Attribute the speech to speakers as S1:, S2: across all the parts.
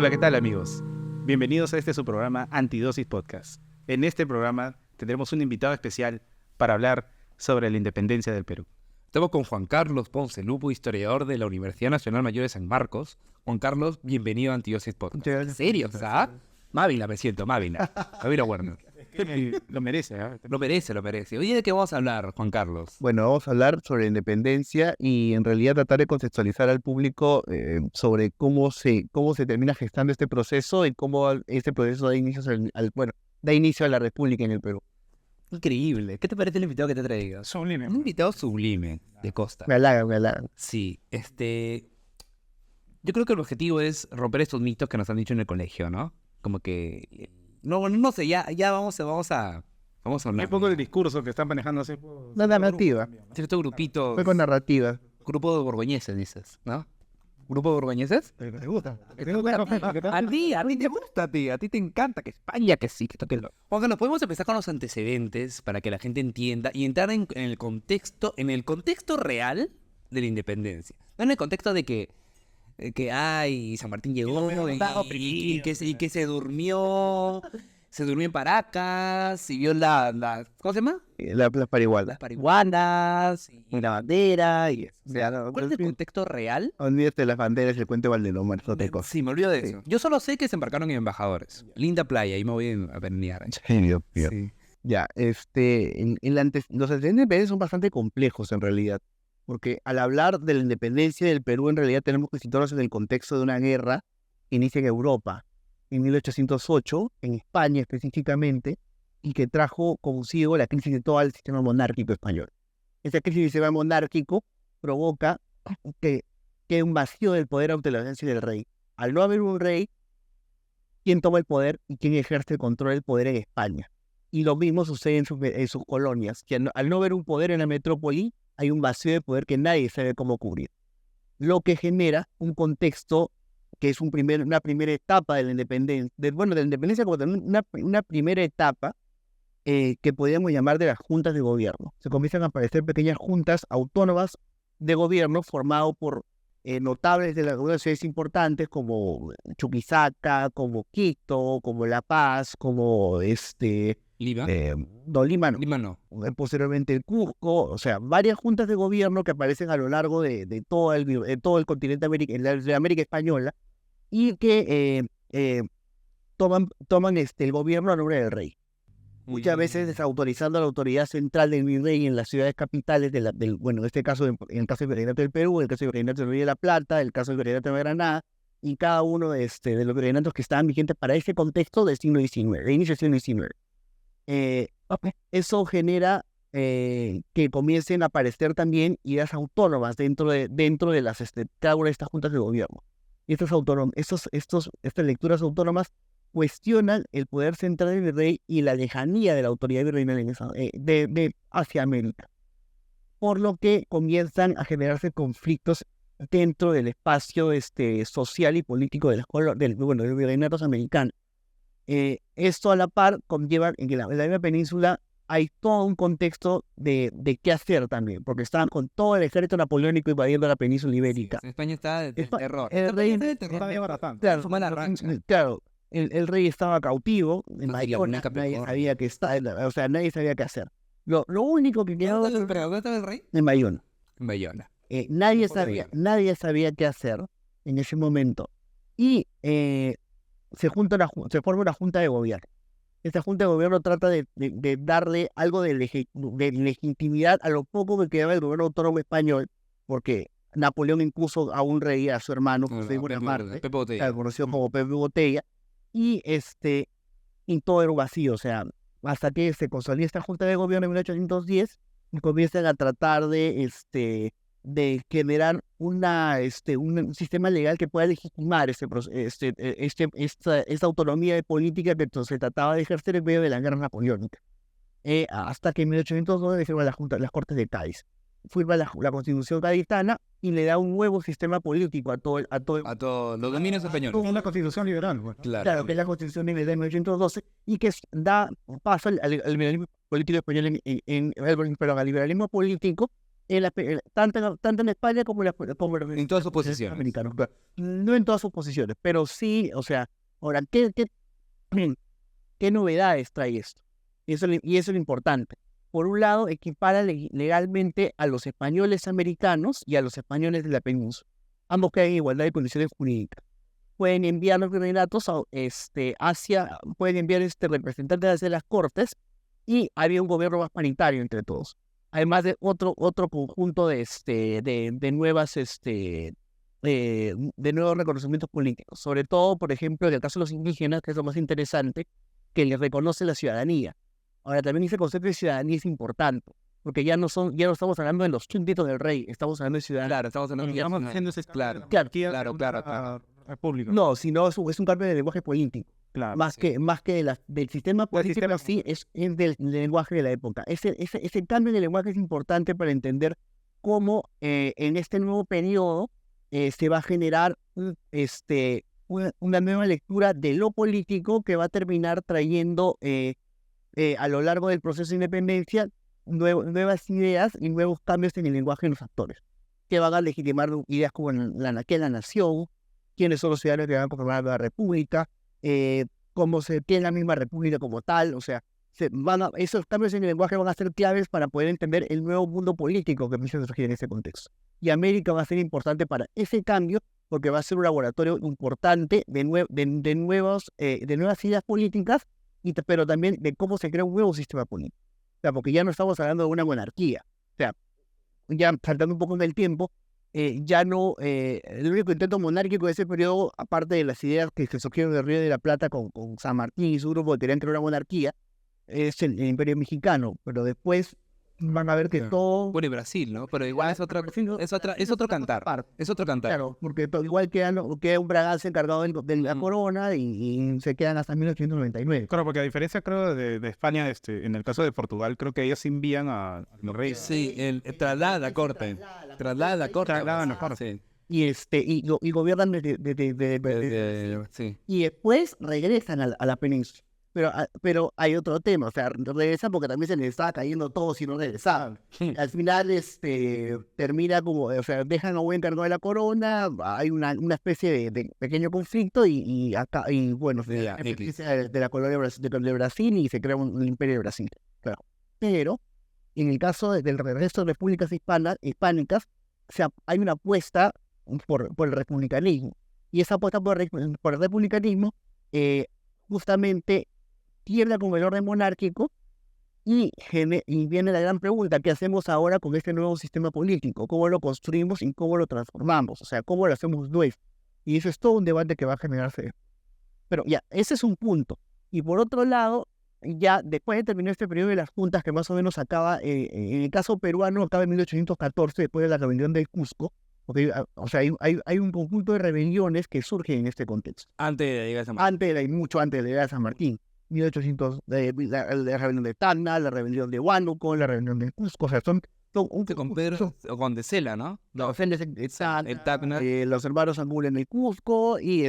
S1: Hola, ¿qué tal, amigos? Bienvenidos a este su programa Antidosis Podcast. En este programa tendremos un invitado especial para hablar sobre la independencia del Perú.
S2: Estamos con Juan Carlos Ponce Lupo, historiador de la Universidad Nacional Mayor de San Marcos. Juan Carlos, bienvenido a Antidosis Podcast. ¿En serio? ¿Sabes? Mávila me siento, Mávila. Mávila Werner.
S1: Lo merece, ¿eh?
S2: Lo merece. Oye, ¿de qué vamos a hablar, Juan Carlos?
S3: Bueno, vamos a hablar sobre la independencia y en realidad tratar de contextualizar al público sobre cómo se termina gestando este proceso y cómo este proceso da inicio da inicio a la República en el Perú.
S2: Increíble. ¿Qué te parece el invitado que te traigo?
S1: Sublime.
S2: Un invitado sublime, de costa.
S3: Me halagan.
S2: Sí, yo creo que el objetivo es romper estos mitos que nos han dicho en el colegio, ¿no? Como que... No sé, ya vamos a hablar.
S1: Un poco del discurso que están manejando hace poco.
S3: La narrativa,
S2: Cierto grupito...
S3: fue con narrativa.
S2: Grupo de borgoñeses, dices, ¿no? ¿Grupo de borgoñeses?
S3: ¿Te gusta?
S2: A ti te gusta, a ti te encanta que España, que sí, que esto, que lo... Juan Carlos, podemos empezar con los antecedentes para que la gente entienda y entrar en el contexto real de la independencia. No en el contexto de que San Martín llegó y que se durmió en Paracas y vio ¿cómo se llama?
S3: Las parigualas.
S2: Las parihuanas
S3: Y la bandera y...
S2: ¿Cuál es el contexto real?
S3: Olvídate de las banderas y el cuento de Valdelomar, eso te cosa.
S2: Sí, me olvido de
S3: Sí.
S2: eso. Yo solo sé que se embarcaron en embajadores. Linda playa, ahí me voy a veranear.
S3: Sí, Dios mío.
S2: Sí.
S3: Ya, los antecedentes son bastante complejos en realidad, porque al hablar de la independencia del Perú, en realidad tenemos que situarnos en el contexto de una guerra que inicia en Europa, en 1808, en España específicamente, y que trajo consigo la crisis de todo el sistema monárquico español. Esa crisis del sistema monárquico provoca que un vacío del poder ante la ausencia del rey. Al no haber un rey, ¿quién toma el poder y quién ejerce el control del poder en España? Y lo mismo sucede en sus colonias, que al no haber un poder en la metrópoli, hay un vacío de poder que nadie sabe cómo cubrir. Lo que genera un contexto que es una primera etapa de la independencia, de la independencia como una primera etapa que podríamos llamar de las juntas de gobierno. Se comienzan a aparecer pequeñas juntas autónomas de gobierno formadas por notables de las ciudades importantes como Chuquisaca, como Quito, como La Paz, como
S2: ¿Lima?
S3: Lima no.
S2: Lima no.
S3: Posteriormente el Cusco, o sea, varias juntas de gobierno que aparecen a lo largo de todo el continente de América española y que toman el gobierno a nombre del rey. Muchas veces desautorizando a la autoridad central del virrey en las ciudades capitales, en este caso, en el caso del Virreinato del Perú, en el caso del Virreinato del Río de la Plata, el caso del Virreinato de Granada, y cada uno de los virreinatos que estaban vigentes para ese contexto del siglo XIX, de inicio del siglo XIX. Eso genera que comiencen a aparecer también ideas autónomas dentro de cada una de estas juntas de gobierno. Y estas lecturas autónomas cuestionan el poder central del virrey y la lejanía de la autoridad virreinal hacia América, por lo que comienzan a generarse conflictos dentro del espacio social y político del virreinatos americanos. Esto a la par conlleva en que en la misma península hay todo un contexto de qué hacer también, porque estaban con todo el ejército napoleónico invadiendo la península ibérica.
S2: Sí, España está de terror.
S3: El rey claro, el rey estaba cautivo en Bayona, nadie sabía nadie sabía qué hacer. Lo único que quedaba
S2: ¿Pero dónde estaba el rey?
S3: en Bayona.
S2: En Bayona.
S3: Nadie sabía qué hacer en ese momento. Y se forma una junta de gobierno. Esta junta de gobierno trata de darle algo de legitimidad a lo poco que quedaba del gobierno autónomo español, porque Napoleón impuso a un rey, a su hermano, José Bonaparte,
S2: Pepe Botella.
S3: conocido como Pepe Botella, y todo era un vacío, o sea, hasta que se consolida esta junta de gobierno en 1810 y comienzan a tratar de generar un sistema legal que pueda legitimar esta autonomía de política que se trataba de ejercer en medio de la guerra napoleónica. Hasta que en 1812 se firma las Cortes de Cádiz. Firma la Constitución cadizana y le da un nuevo sistema político a todo
S2: los dominios españoles.
S1: Una constitución liberal. Bueno.
S3: Claro, que es la Constitución de 1812 y que da paso al liberalismo político español al liberalismo político tanto en España como
S2: En todas sus posiciones.
S3: americanos. Claro. No en todas sus posiciones, pero sí, o sea, ahora, ¿qué novedades trae esto? Y eso es lo importante. Por un lado, equipara legalmente a los españoles americanos y a los españoles de la península. Ambos quedan en igualdad de condiciones jurídicas. Pueden enviar los candidatos pueden enviar representantes hacia las cortes, y había un gobierno más paritario entre todos. Además de otro conjunto de nuevos reconocimientos políticos. Sobre todo, por ejemplo, en el caso de los indígenas, que es lo más interesante, que les reconoce la ciudadanía. Ahora, también ese concepto de ciudadanía es importante, porque ya no estamos hablando de los súbditos del rey, estamos hablando de ciudadanía.
S2: Claro, estamos hablando
S1: Estamos haciendo ese
S2: Claro,
S1: claro. República.
S3: No, sino es un cambio de lenguaje político.
S1: Claro.
S3: Más que del sistema político así, es del lenguaje de la época. Ese cambio de lenguaje es importante para entender cómo en este nuevo periodo se va a generar una nueva lectura de lo político que va a terminar trayendo a lo largo del proceso de independencia nuevas ideas y nuevos cambios en el lenguaje de los actores, que van a legitimar ideas como qué es la nación, quiénes son los ciudadanos que van a conformar la nueva república, cómo se tiene la misma república como tal. O sea, esos cambios en el lenguaje van a ser claves para poder entender el nuevo mundo político que empieza a surgir en ese contexto. Y América va a ser importante para ese cambio, porque va a ser un laboratorio importante de nuevas ideas políticas, pero también de cómo se crea un nuevo sistema político. O sea, porque ya no estamos hablando de una monarquía. O sea, ya saltando un poco en el tiempo, ya no, el único intento monárquico de ese periodo, aparte de las ideas que surgieron del Río de la Plata con San Martín y su grupo que querían crear una monarquía, es el Imperio Mexicano. Pero después van a ver que todo...
S2: Bueno, y Brasil, ¿no? Pero igual es otro cantar. Es otro cantar.
S3: Claro, porque igual queda un Braganza encargado de la corona y se quedan hasta 1899.
S1: Claro, porque a diferencia, creo, de España, en el caso de Portugal, creo que ellos envían a los reyes.
S2: Sí, traslada a la corte. Traslada a la corte. Sí.
S3: Y gobiernan
S2: Sí.
S3: y después regresan a la península. Pero hay otro tema, o sea, regresan porque también se les estaba cayendo todo si no regresaban. Al final termina como, o sea, dejan a un encargado de la corona, hay una especie de pequeño conflicto y bueno, de la colonia de Brasil, y se crea un imperio de Brasil. Claro. Pero en el caso del resto de repúblicas hispánicas, o sea, hay una apuesta por el republicanismo. Y esa apuesta por el republicanismo justamente quiebra con el orden monárquico y viene la gran pregunta: ¿qué hacemos ahora con este nuevo sistema político? ¿Cómo lo construimos y cómo lo transformamos? O sea, ¿cómo lo hacemos nuestro? Y eso es todo un debate que va a generarse. Pero ya, ese es un punto. Y por otro lado, ya después de terminar este periodo de las juntas, que más o menos acaba, en el caso peruano, acaba en 1814, después de la rebelión del Cusco, porque o sea, hay un conjunto de rebeliones que surgen en este contexto.
S2: Antes de llegar a San Martín.
S3: Mucho antes de llegar a San Martín. 1800, la rebelión de Tacna, la rebelión de Huánuco, la rebelión de Cusco. O sea, son
S2: con Pedro o con De Sela, ¿no?
S3: Los
S2: Tacna.
S3: los hermanos Angulo en el Cusco y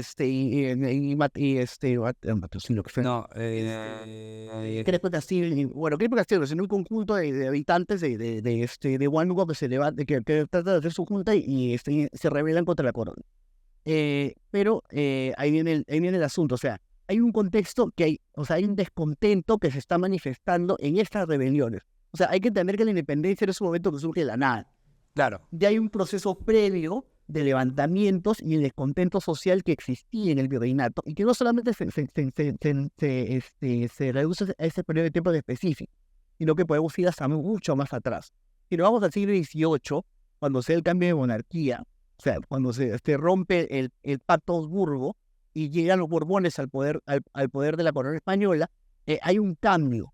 S2: No,
S3: Crespo Castillo, bueno, Crespo Castillo es un conjunto de habitantes de Huánuco que se levanta, que trata de hacer su junta y se rebelan contra la corona. Pero ahí viene el asunto. O sea, hay un contexto hay un descontento que se está manifestando en estas rebeliones. O sea, hay que entender que la independencia no es un momento que surge de la nada.
S2: Claro.
S3: Ya hay un proceso previo de levantamientos y el descontento social que existía en el virreinato, y que no solamente se reduce a ese periodo de tiempo específico, sino que podemos ir hasta mucho más atrás. Si nos vamos al siglo XVIII, cuando se da el cambio de monarquía, o sea, cuando se rompe el pacto Habsburgo y llegan los Borbones al poder de la corona española, hay un cambio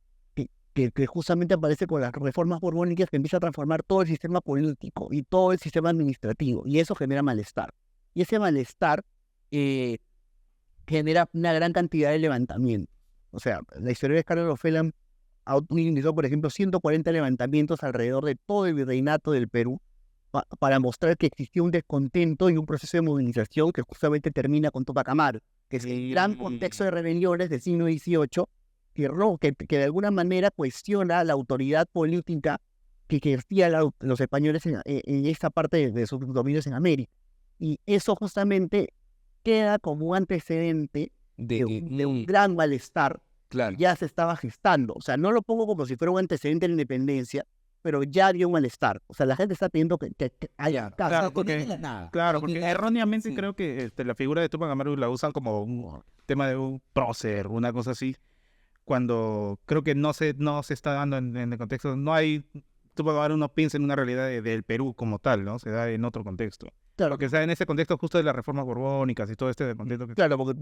S3: que justamente aparece con las reformas borbónicas, que empieza a transformar todo el sistema político y todo el sistema administrativo, y eso genera malestar. Y ese malestar genera una gran cantidad de levantamientos. O sea, la historia de Carlos Ofelam utilizó, por ejemplo, 140 levantamientos alrededor de todo el virreinato del Perú para mostrar que existía un descontento y un proceso de movilización que justamente termina con Tupac Amaru, que es el gran contexto de rebeliones del siglo XVIII, que de alguna manera cuestiona la autoridad política que ejercían los españoles en esta parte de sus dominios en América. Y eso justamente queda como un antecedente de un gran malestar
S2: Claro.
S3: que ya se estaba gestando. O sea, no lo pongo como si fuera un antecedente de la independencia, pero ya había un malestar. O sea, la gente está pidiendo que haya casos.
S1: Claro, porque, porque erróneamente
S2: Sí.
S1: creo que la figura de Tupac Amaru la usan como un tema de un prócer, una cosa así, cuando creo que no se está dando en el contexto. No hay, Tupac Amaru no piensa en una realidad del Perú como tal, ¿no? Se da en otro contexto.
S3: Claro,
S1: Porque está en ese contexto justo de las reformas borbónicas y todo este contexto que...
S3: claro, porque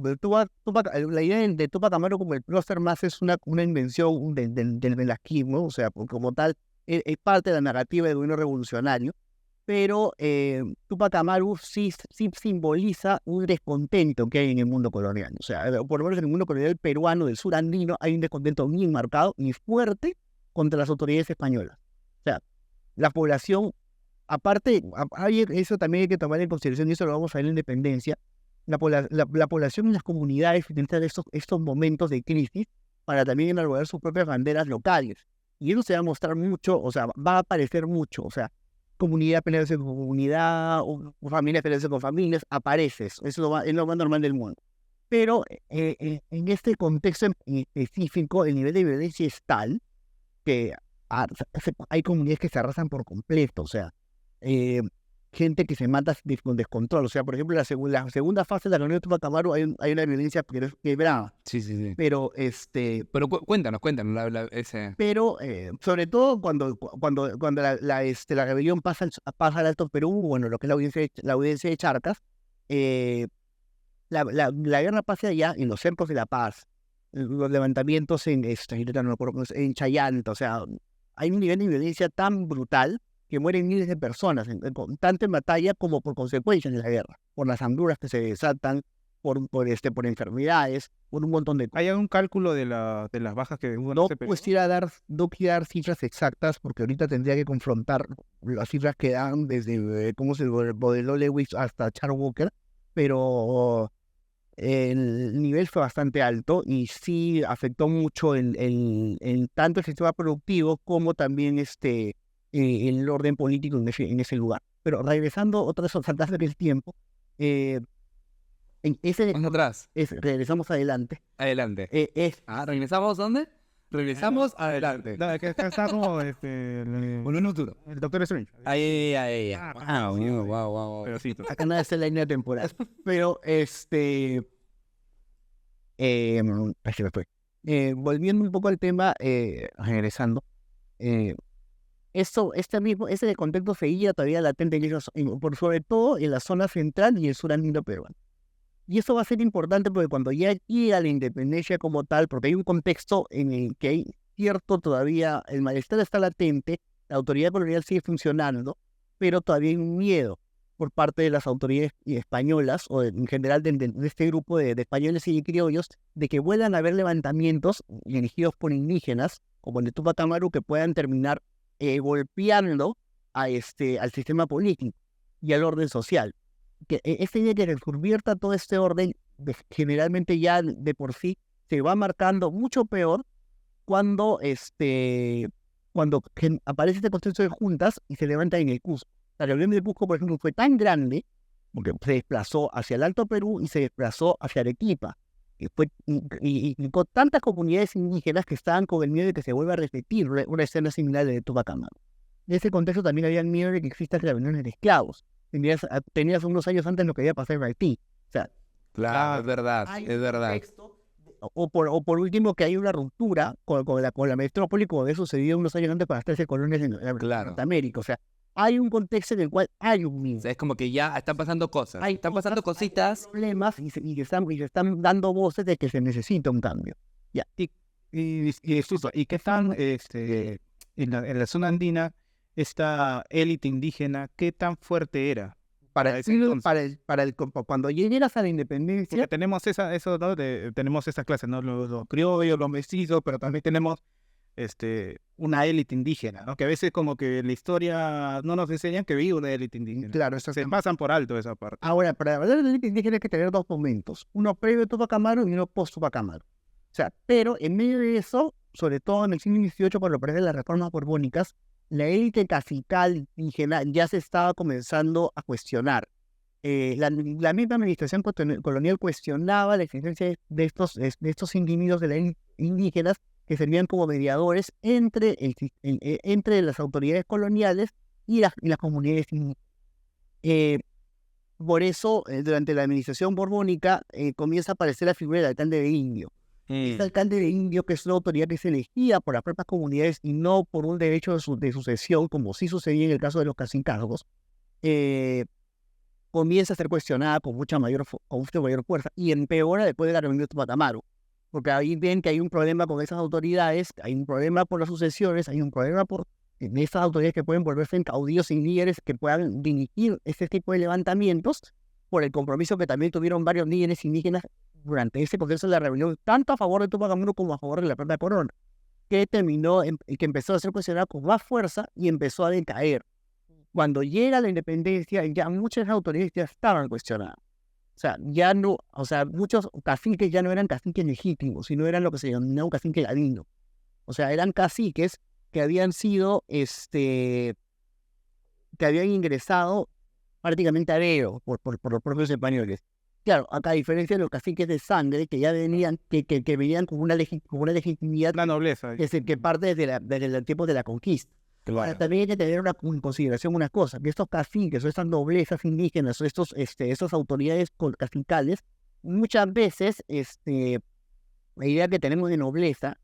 S3: la idea de Tupac Amaru como el prócer más es una invención del velasquismo, o sea, como tal, es parte de la narrativa del gobierno revolucionario, pero Tupac Amaru sí simboliza un descontento que hay en el mundo colonial. O sea, por lo menos en el mundo colonial peruano del sur andino hay un descontento bien marcado y fuerte contra las autoridades españolas. O sea, la población, aparte, eso también hay que tomar en consideración, y eso lo vamos a ver en la independencia, la población en las comunidades necesitan estos momentos de crisis para también enarbolar sus propias banderas locales. Y eso se va a mostrar mucho, o sea, va a aparecer mucho, o sea, comunidad peleándose con comunidad, o familias peleándose con familias, aparece eso, es lo más normal del mundo. Pero en este contexto en específico, el nivel de violencia es tal que hay comunidades que se arrasan por completo, o sea, gente que se mata con descontrol. O sea, por ejemplo, la segunda fase de la reunión de Tupac Amaru hay una violencia quebrada.
S2: Sí.
S3: Pero,
S2: Pero cuéntanos ese...
S3: pero sobre todo cuando la rebelión pasa al Alto Perú, bueno, lo que es la audiencia de Charcas, la guerra pasa allá en los cercos de La Paz, los levantamientos en Chayanta. O sea, hay un nivel de violencia tan brutal que mueren miles de personas, tanto en batalla como por consecuencias de la guerra, por las hambrunas que se desatan, por enfermedades, por un montón de cosas.
S1: ¿Hay algún cálculo de las bajas que hubo en
S3: No
S1: ese periodo?
S3: no quiero dar cifras exactas, porque ahorita tendría que confrontar las cifras que dan desde cómo se modeló Lewis hasta Charles Walker, pero el nivel fue bastante alto y sí afectó mucho en tanto el sistema productivo como también el orden político en ese lugar. Pero regresando otra vez atrás del tiempo,
S2: Más atrás.
S3: regresamos adelante.
S2: Adelante. ¿Regresamos dónde? Regresamos adelante.
S1: No, es que está como
S2: Volver al futuro.
S1: el Doctor Strange.
S2: Ahí.
S1: Ah,
S2: Wow.
S1: Pero sí,
S3: Acá nada es la línea temporal. Pero ahí se me fue. Volviendo un poco al tema, regresando, ese contexto seguía todavía latente por sobre todo en la zona central y el sur andino peruano. Y eso va a ser importante porque cuando ya llega la independencia como tal, porque hay un contexto en el que hay cierto todavía, el malestar está latente, la autoridad colonial sigue funcionando, pero todavía hay un miedo por parte de las autoridades españolas, o en general de este grupo de españoles y criollos, de que vuelvan a haber levantamientos dirigidos por indígenas, como el de Tupac Amaru, que puedan terminar golpeando al sistema político y al orden social. Que esta idea que reconvierta todo este orden, generalmente ya de por sí, se va marcando mucho peor cuando aparece este contexto de juntas y se levanta en el Cusco. La rebelión del Cusco, por ejemplo, fue tan grande porque se desplazó hacia el Alto Perú y se desplazó hacia Arequipa. Y con tantas comunidades indígenas que estaban con el miedo de que se vuelva a repetir una escena similar a la de Tupac Amaru. En ese contexto también había el miedo de que existan rebeliones de esclavos. Tenías unos años antes lo que había pasado en Haití. O sea,
S2: Claro, es verdad.
S3: O por último, que hay una ruptura con la metrópoli, como había sucedido unos años antes para las 13 colonias en Norteamérica. O sea, hay un contexto en el cual hay un miedo.
S2: O sea, es como que ya están pasando cosas. Están pasando cositas.
S3: Hay problemas y se están dando voces de que se necesita un cambio.
S1: y qué tan en la zona andina esta élite indígena, qué tan fuerte era
S3: Cuando llegas a la independencia,
S1: porque tenemos eso, ¿no? Tenemos estas clases, ¿no? Los criollos, los mestizos, pero también tenemos una élite indígena, ¿no? Que a veces como que en la historia no nos enseñan que vive una élite indígena.
S3: claro,
S1: Se pasan por alto esa parte.
S3: ahora, para hablar de la élite indígena hay que tener dos momentos, uno previo a Tupac Amaru y uno post Tupac Amaru. O sea, pero en medio de eso, sobre todo en el siglo XVIII, cuando aparecen las reformas borbónicas, la élite cacical indígena ya se estaba comenzando a cuestionar. La misma administración colonial cuestionaba la existencia de estos individuos de la indígenas que servían como mediadores entre las autoridades coloniales y las comunidades indígenas. Por eso, durante la administración borbónica, comienza a aparecer la figura del alcalde de indio. Este alcalde de indio, que es una autoridad que se elegía por las propias comunidades y no por un derecho de sucesión, como sí sucedía en el caso de los cacicazgos, comienza a ser cuestionada con mucha mayor fuerza y empeora después de la rebelión de Tupac Amaru. Porque ahí ven que hay un problema con esas autoridades, hay un problema por las sucesiones, hay un problema por esas autoridades que pueden volverse en caudillos y líderes que puedan dirigir este tipo de levantamientos, por el compromiso que también tuvieron varios líderes indígenas durante ese proceso de la rebelión, tanto a favor de Tupac Amaru como a favor de la propia corona, que que empezó a ser cuestionada con más fuerza y empezó a decaer. Cuando llega la independencia, ya muchas autoridades ya estaban cuestionadas. O sea, muchos caciques ya no eran caciques legítimos, sino eran lo que se llamaba un cacique ladino. O sea, eran caciques que habían sido, que habían ingresado prácticamente a dedo por los propios españoles. Claro, acá a diferencia de los caciques de sangre, que ya venían, que venían con una legitimidad,
S1: la nobleza.
S3: que parte desde el tiempo de la conquista. Claro. También hay que tener en consideración una cosa, que estos caciques o estas noblezas indígenas o estas autoridades cacicales, muchas veces la idea que tenemos de nobleza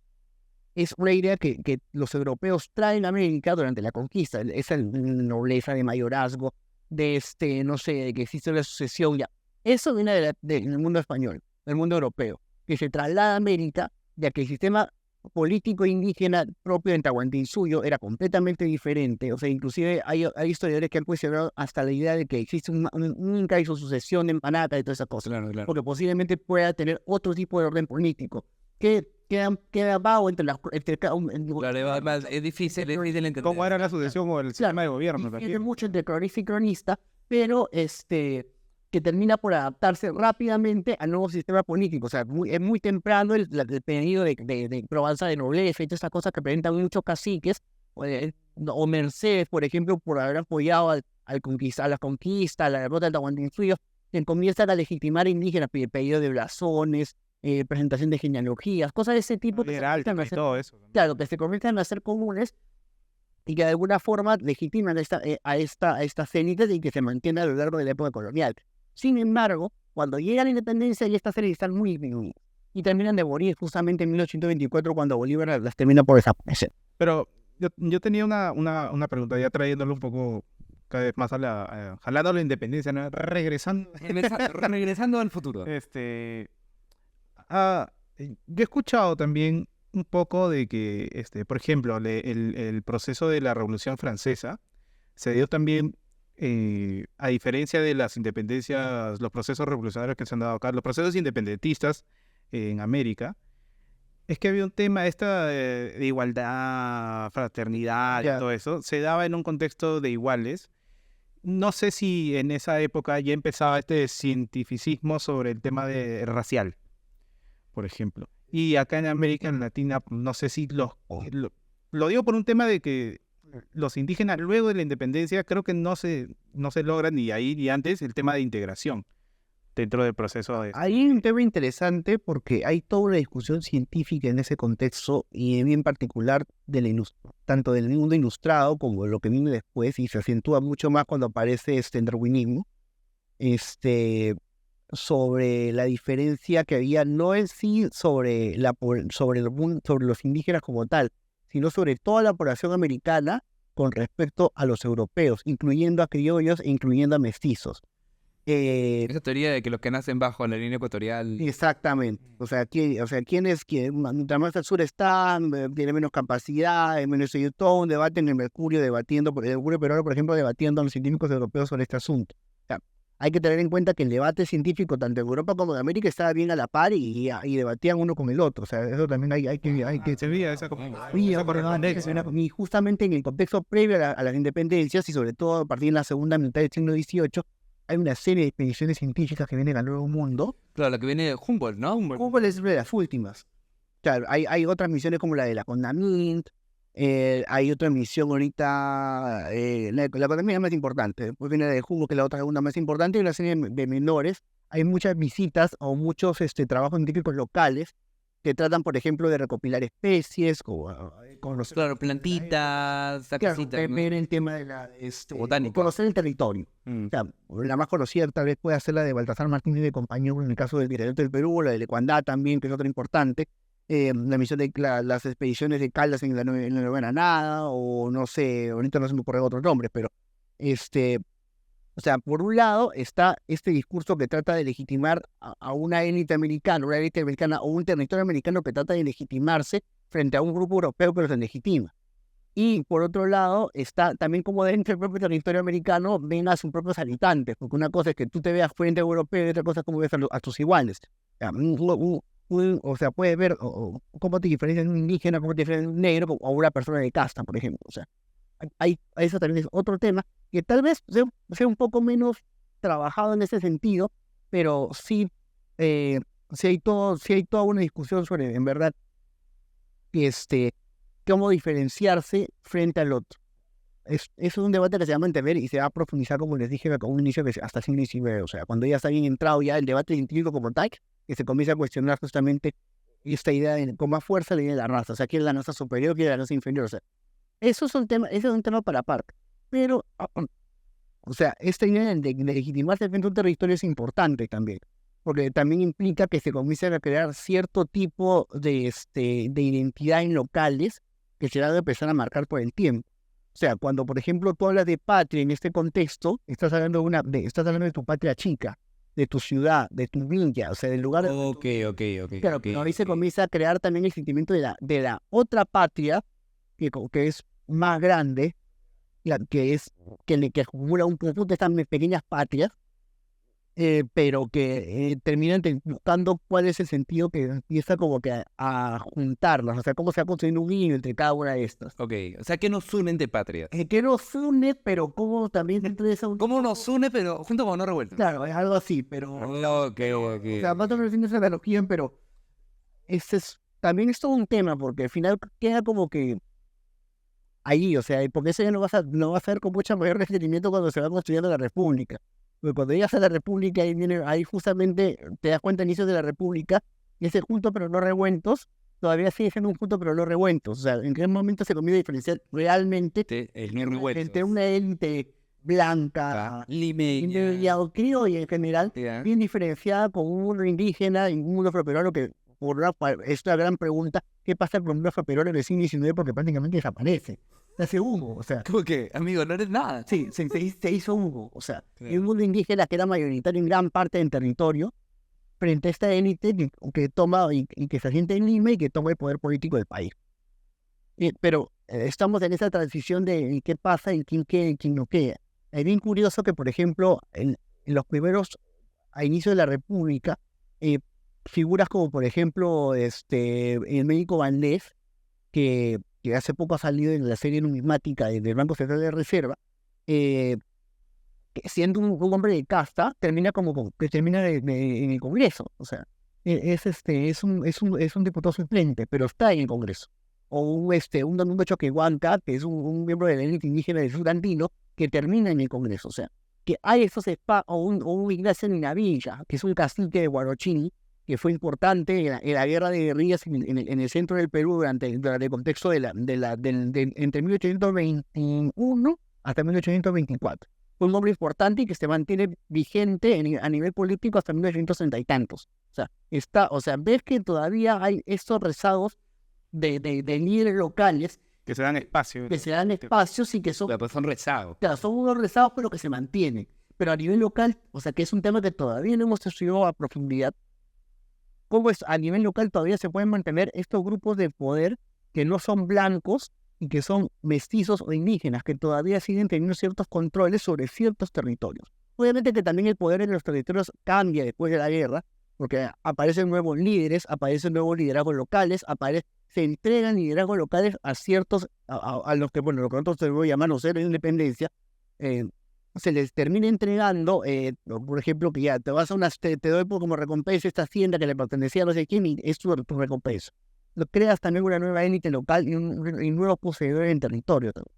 S3: es una idea que los europeos traen a América durante la conquista, esa nobleza de mayorazgo, no sé, de que existe la sucesión, ya. Eso viene del mundo español, del mundo europeo, que se traslada a América, ya que el sistema político indígena propio en Tahuantinsuyo era completamente diferente. O sea, inclusive hay historiadores que han cuestionado hasta la idea de que existe un Inca y su sucesión en Panaca y todas esas cosas. Claro. Porque posiblemente pueda tener otro tipo de orden político que queda vago entre las...
S2: Claro, es difícil entender.
S1: ¿Cómo era la sucesión o el sistema de gobierno?
S3: Tiene mucho entre cronista y cronista, pero que termina por adaptarse rápidamente al nuevo sistema político. O sea, es muy temprano el pedido de probanza de nobleza y todas estas cosas que presentan muchos caciques, o Mercedes, por ejemplo, por haber apoyado a la conquista, a la derrota del Tahuantinsuyo, que comienzan a legitimar indígenas, pedido de blasones, presentación de genealogías, cosas de ese tipo.
S1: Todo eso.
S3: Claro, que se comienzan a hacer comunes y que de alguna forma legitiman a estas élites y que se mantienen a lo largo de la época colonial. Sin embargo, cuando llega la independencia, ya estas élites están muy disminuidas y terminan de morir justamente en 1824 cuando Bolívar las termina por desaparecer.
S1: Pero yo tenía una pregunta, ya trayéndolo un poco cada vez más jalando a la independencia, ¿no?
S2: Regresando al futuro.
S1: Yo he escuchado también un poco de que, por ejemplo, el proceso de la Revolución Francesa se dio también, a diferencia de las independencias, los procesos revolucionarios que se han dado acá, los procesos independentistas en América, es que había un tema de igualdad, fraternidad y todo eso, se daba en un contexto de iguales. No sé si en esa época ya empezaba este cientificismo sobre el tema racial, por ejemplo. Y acá en América Latina, no sé si lo digo por un tema de que los indígenas luego de la independencia creo que no se logran ni ahí ni antes el tema de integración dentro del proceso de...
S3: Hay un tema interesante porque hay toda una discusión científica en ese contexto y en particular tanto del mundo ilustrado como lo que viene después, y se acentúa mucho más cuando aparece el darwinismo, sobre la diferencia que había no en sí sobre los indígenas como tal, sino sobre toda la población americana con respecto a los europeos, incluyendo a criollos e incluyendo a mestizos.
S2: Esa teoría de que los que nacen bajo la línea ecuatorial...
S3: Exactamente. O sea, ¿quiénes mientras más al sur están, tienen menos capacidad, menos todo un debate en el Mercurio debatiendo, el Mercurio peruano, por ejemplo, debatiendo a los científicos europeos sobre este asunto. O sea, hay que tener en cuenta que el debate científico, tanto en Europa como en América, estaba bien a la par y debatían uno con el otro. O sea, eso también hay que...
S1: Se veía esa correspondencia.
S3: Y justamente en el contexto previo a las independencias, y sobre todo a partir de la segunda mitad del siglo XVIII, hay una serie de expediciones científicas que vienen al Nuevo Mundo.
S2: Claro, la que viene de Humboldt, ¿no?
S3: Humboldt es de las últimas. Claro, hay otras misiones como la de la Condamint, Hay otra misión ahorita, la economía más importante, después viene la de Hugo, que es la otra segunda más importante, y una serie de menores. Hay muchas visitas o muchos trabajos científicos locales que tratan, por ejemplo, de recopilar especies, conocer,
S2: Claro, plantitas,
S3: claro,
S2: cositas, ¿no?
S3: ver el tema de
S2: Botánica.
S3: conocer el territorio.
S2: Mm.
S3: O sea, la más conocida tal vez puede ser la de Baltasar Martínez de compañía en el caso del Virreinato del Perú, la de Lecuandá también, que es otra importante. La misión de las expediciones de Caldas en en la Novena Nada, o no sé, ahorita no se me ocurren otros nombres, pero o sea, por un lado está este discurso que trata de legitimar a una élite americana o un territorio americano que trata de legitimarse frente a un grupo europeo que los legitima. Y por otro lado está también como dentro del propio territorio americano ven a sus propios habitantes, porque una cosa es que tú te veas frente a europeo y otra cosa es como ves a tus iguales. O sea, o sea, puedes ver cómo te diferencias un indígena, cómo te diferencias un negro o una persona de casta, por ejemplo. O sea, eso también es otro tema que tal vez sea un poco menos trabajado en ese sentido, pero sí, sí hay toda una discusión sobre, en verdad, cómo diferenciarse frente al otro. Es un debate que se va a mantener y se va a profundizar, como les dije, con un inicio que hasta el siglo XIX. O sea, cuando ya está bien entrado ya el debate científico como tal, que se comienza a cuestionar justamente esta idea con más fuerza la idea de la raza. O sea, quién es la raza superior, quién es la raza inferior. O sea, eso es un tema para aparte. Pero, o sea, esta idea de legitimarse frente a un territorio es importante también, porque también implica que se comiencen a crear cierto tipo de identidades locales que se van a empezar a marcar por el tiempo. O sea, cuando, por ejemplo, tú hablas de patria en este contexto, estás hablando estás hablando de tu patria chica, de tu ciudad, de tu villa, o sea, del lugar...
S2: Ok.
S3: Claro, pero ahí se comienza a crear también el sentimiento de la otra patria, que es más grande, que acumula un conjunto de estas pequeñas patrias, pero que terminan buscando cuál es el sentido que empieza como que a juntarlas, o sea, cómo se va construyendo un hilo entre cada una de estas.
S2: Ok, o sea, ¿qué nos une entre patrias?
S3: Que nos une, pero cómo también dentro de eso...
S2: ¿Cómo nos une, pero junto con no revuelto?
S3: Claro, es algo así, pero...
S2: Ok.
S3: O sea, más o menos esa analogía, pero también es todo un tema, porque al final queda como que ahí, o sea, porque eso ya no va a ser con mucho mayor resentimiento cuando se va construyendo la República. Porque cuando llegas a la República, ahí justamente te das cuenta inicios de la República, y ese junto pero no revueltos, todavía sigue siendo un junto pero no revueltos. O sea, ¿en qué momento se comienza a diferenciar realmente
S2: El no revuelto.
S3: entre una élite blanca,
S2: limeña,
S3: criolla en general,
S2: ya.
S3: bien diferenciada con un mundo indígena y un mundo afroperuano que es una gran pregunta, ¿qué pasa con el mundo afroperuano en el siglo XIX? Porque prácticamente desaparece. Se hace humo, o sea.
S2: ¿Cómo que, amigo, no eres nada?
S3: Sí, se hizo humo, o sea.
S2: Claro.
S3: Y un mundo indígena que era mayoritario en gran parte del territorio, frente a esta élite que toma y que se asienta en Lima y que toma el poder político del país. Pero estamos en esa transición de qué pasa y quién queda y quién no queda. Es bien curioso que, por ejemplo, en los primeros, a inicio de la República, figuras como, por ejemplo, el médico Valdés, que hace poco ha salido en la serie numismática del Banco Central de Reserva, que siendo un hombre de casta, termina en el Congreso. O sea, es un diputado suplente, pero está en el Congreso. O un Domingo Choquehuanca, que es un miembro de la élite indígena del sur andino, que termina en el Congreso. O sea, que hay esos o un Ignacio Ninavilla, que es un cacique de Huarochini, que fue importante en la guerra de guerrillas en el centro del Perú durante el contexto entre 1821 hasta 1824. Fue un hombre importante y que se mantiene vigente a nivel político hasta 1930 y tantos. O sea, ves que todavía hay estos rezagos de líderes locales
S1: Que se dan espacio.
S3: que se dan espacios y que son,
S2: Pues son rezagos.
S3: claro, son unos rezagos pero que se mantienen. Pero a nivel local, o sea, que es un tema que todavía no hemos estudiado a profundidad, cómo a nivel local todavía se pueden mantener estos grupos de poder que no son blancos y que son mestizos o indígenas, que todavía siguen teniendo ciertos controles sobre ciertos territorios. Obviamente que también el poder en los territorios cambia después de la guerra, porque aparecen nuevos líderes, aparecen nuevos liderazgos locales, se entregan liderazgos locales a ciertos, a los que, bueno, lo que nosotros debemos llamar los héroes de independencia, se les termina entregando, por ejemplo, que ya te doy como recompensa esta hacienda que le pertenecía a no sé quién y es tu recompensa. creas también una nueva élite local y nuevos poseedores en territorio también.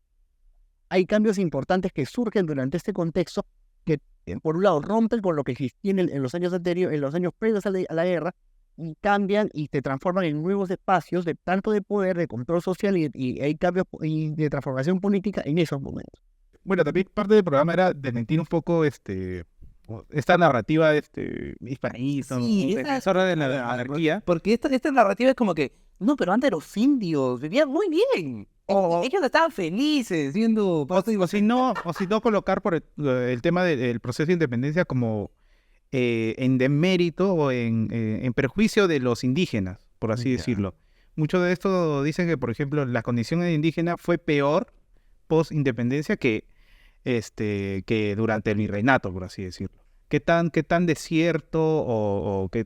S3: Hay cambios importantes que surgen durante este contexto que, por un lado, rompen con lo que existía en los años anteriores, en los años previos a la guerra, y cambian y se transforman en nuevos espacios de tanto de poder, de control social y hay cambios de transformación política en esos momentos.
S1: Bueno, también parte del programa era desmentir un poco esta narrativa hispanista,
S2: Sí,
S1: defensora de la anarquía.
S2: Porque esta narrativa es como que, no, pero antes los indios vivían muy bien. Ellos estaban felices siendo...
S1: O si no colocar por el tema del proceso de independencia como en demérito o en perjuicio de los indígenas, por así decirlo. Mucho de esto dicen que, por ejemplo, la condición indígena fue peor post-independencia que durante el virreinato, por así decirlo. ¿Qué tan desierto o qué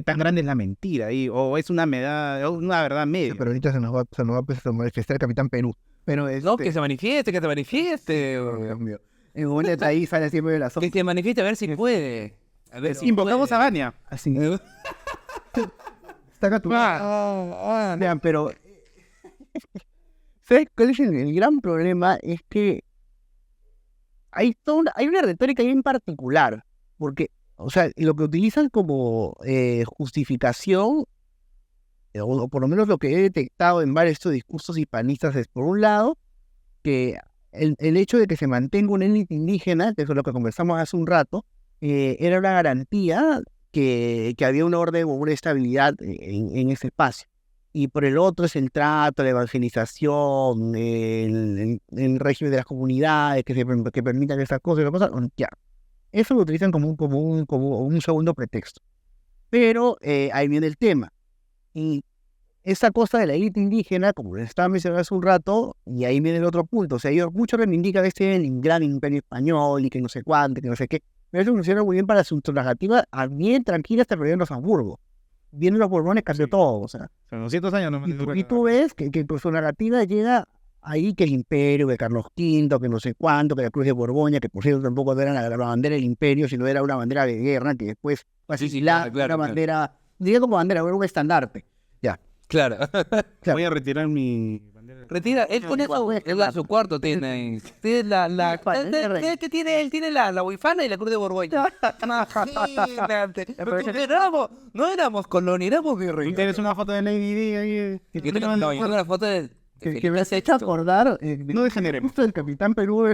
S1: tan grande es la mentira ahí? ¿O es una verdad media?
S3: Pero ahorita se nos va a manifestar el Capitán Perú. Pero
S2: No, que se manifieste.
S3: Dios mío. En un momento ahí sale siempre de la sopa.
S2: Que se manifieste a ver si puede. A ver si
S1: Invocamos
S2: puede.
S1: a Vania.
S3: Así. Está acá tu... Vean, pero... ¿Sabes cuál es el gran problema? Es que hay una retórica bien particular, porque, o sea, lo que utilizan como justificación, o por lo menos lo que he detectado en varios de estos discursos hispanistas es, por un lado, que el hecho de que se mantenga una élite indígena, que eso es lo que conversamos hace un rato, era una garantía que había un orden o una estabilidad en ese espacio. Y por el otro es el trato, la evangelización, el régimen de las comunidades que permitan esas cosas, ya. Eso lo utilizan como un segundo pretexto. Pero ahí viene el tema. Y esa cosa de la élite indígena, como les estaba mencionando hace un rato, y ahí viene el otro punto. O sea, ellos muchos reivindican el gran imperio español y que no sé cuánto, que no sé qué. Pero eso funciona muy bien para su narrativa bien tranquila hasta el reino de los Habsburgo. Vienen los Borbones, cambió todo, o sea.
S1: Son 200 años, ¿no?
S3: Y tú ves que su narrativa llega ahí, que el imperio, que Carlos V, que no sé cuánto, que la Cruz de Borgoña, que por cierto tampoco era la bandera del imperio, sino era una bandera de guerra, que después fue asimilada, una bandera, diría como bandera, era un estandarte. Ya.
S2: Claro.
S1: Voy a retirar mi bandera.
S2: Retira, él pone su cuarto, tiene la que tiene, él tiene la huifana y la Cruz de Borgoña. Imagínate. No éramos colonia, éramos virreyes.
S1: ¿Tienes una foto de Lady Di ahí?
S2: Yo tengo una foto de
S3: Que me has hecho acordar,
S1: No degeneremos.
S3: justo el Capitán Perú,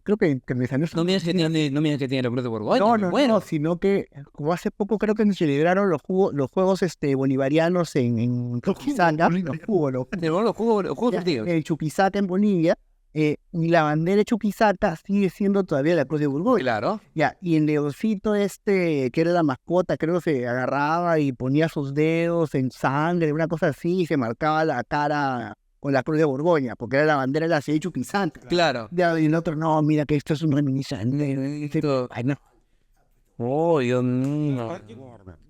S3: creo que me salió...
S2: No miras que tiene la Cruz de Borgoña.
S3: No, sino que como hace poco creo que se celebraron los Juegos bolivarianos en Chuquisaca,
S2: Tenemos los jugos partidos.
S3: en Chuquisaca, en Bolivia, y la bandera de Chuquisaca sigue siendo todavía la Cruz de Borgoña.
S2: Claro.
S3: Ya, y el leoncito que era la mascota, creo que se agarraba y ponía sus dedos en sangre, una cosa así, y se marcaba la cara con la Cruz de Borgoña, porque era la bandera de la ciudad de Chuquisaca.
S2: Claro.
S3: Y el otro, no, mira que esto es un reminiscente. Ay, no.
S2: Oh, Dios mío.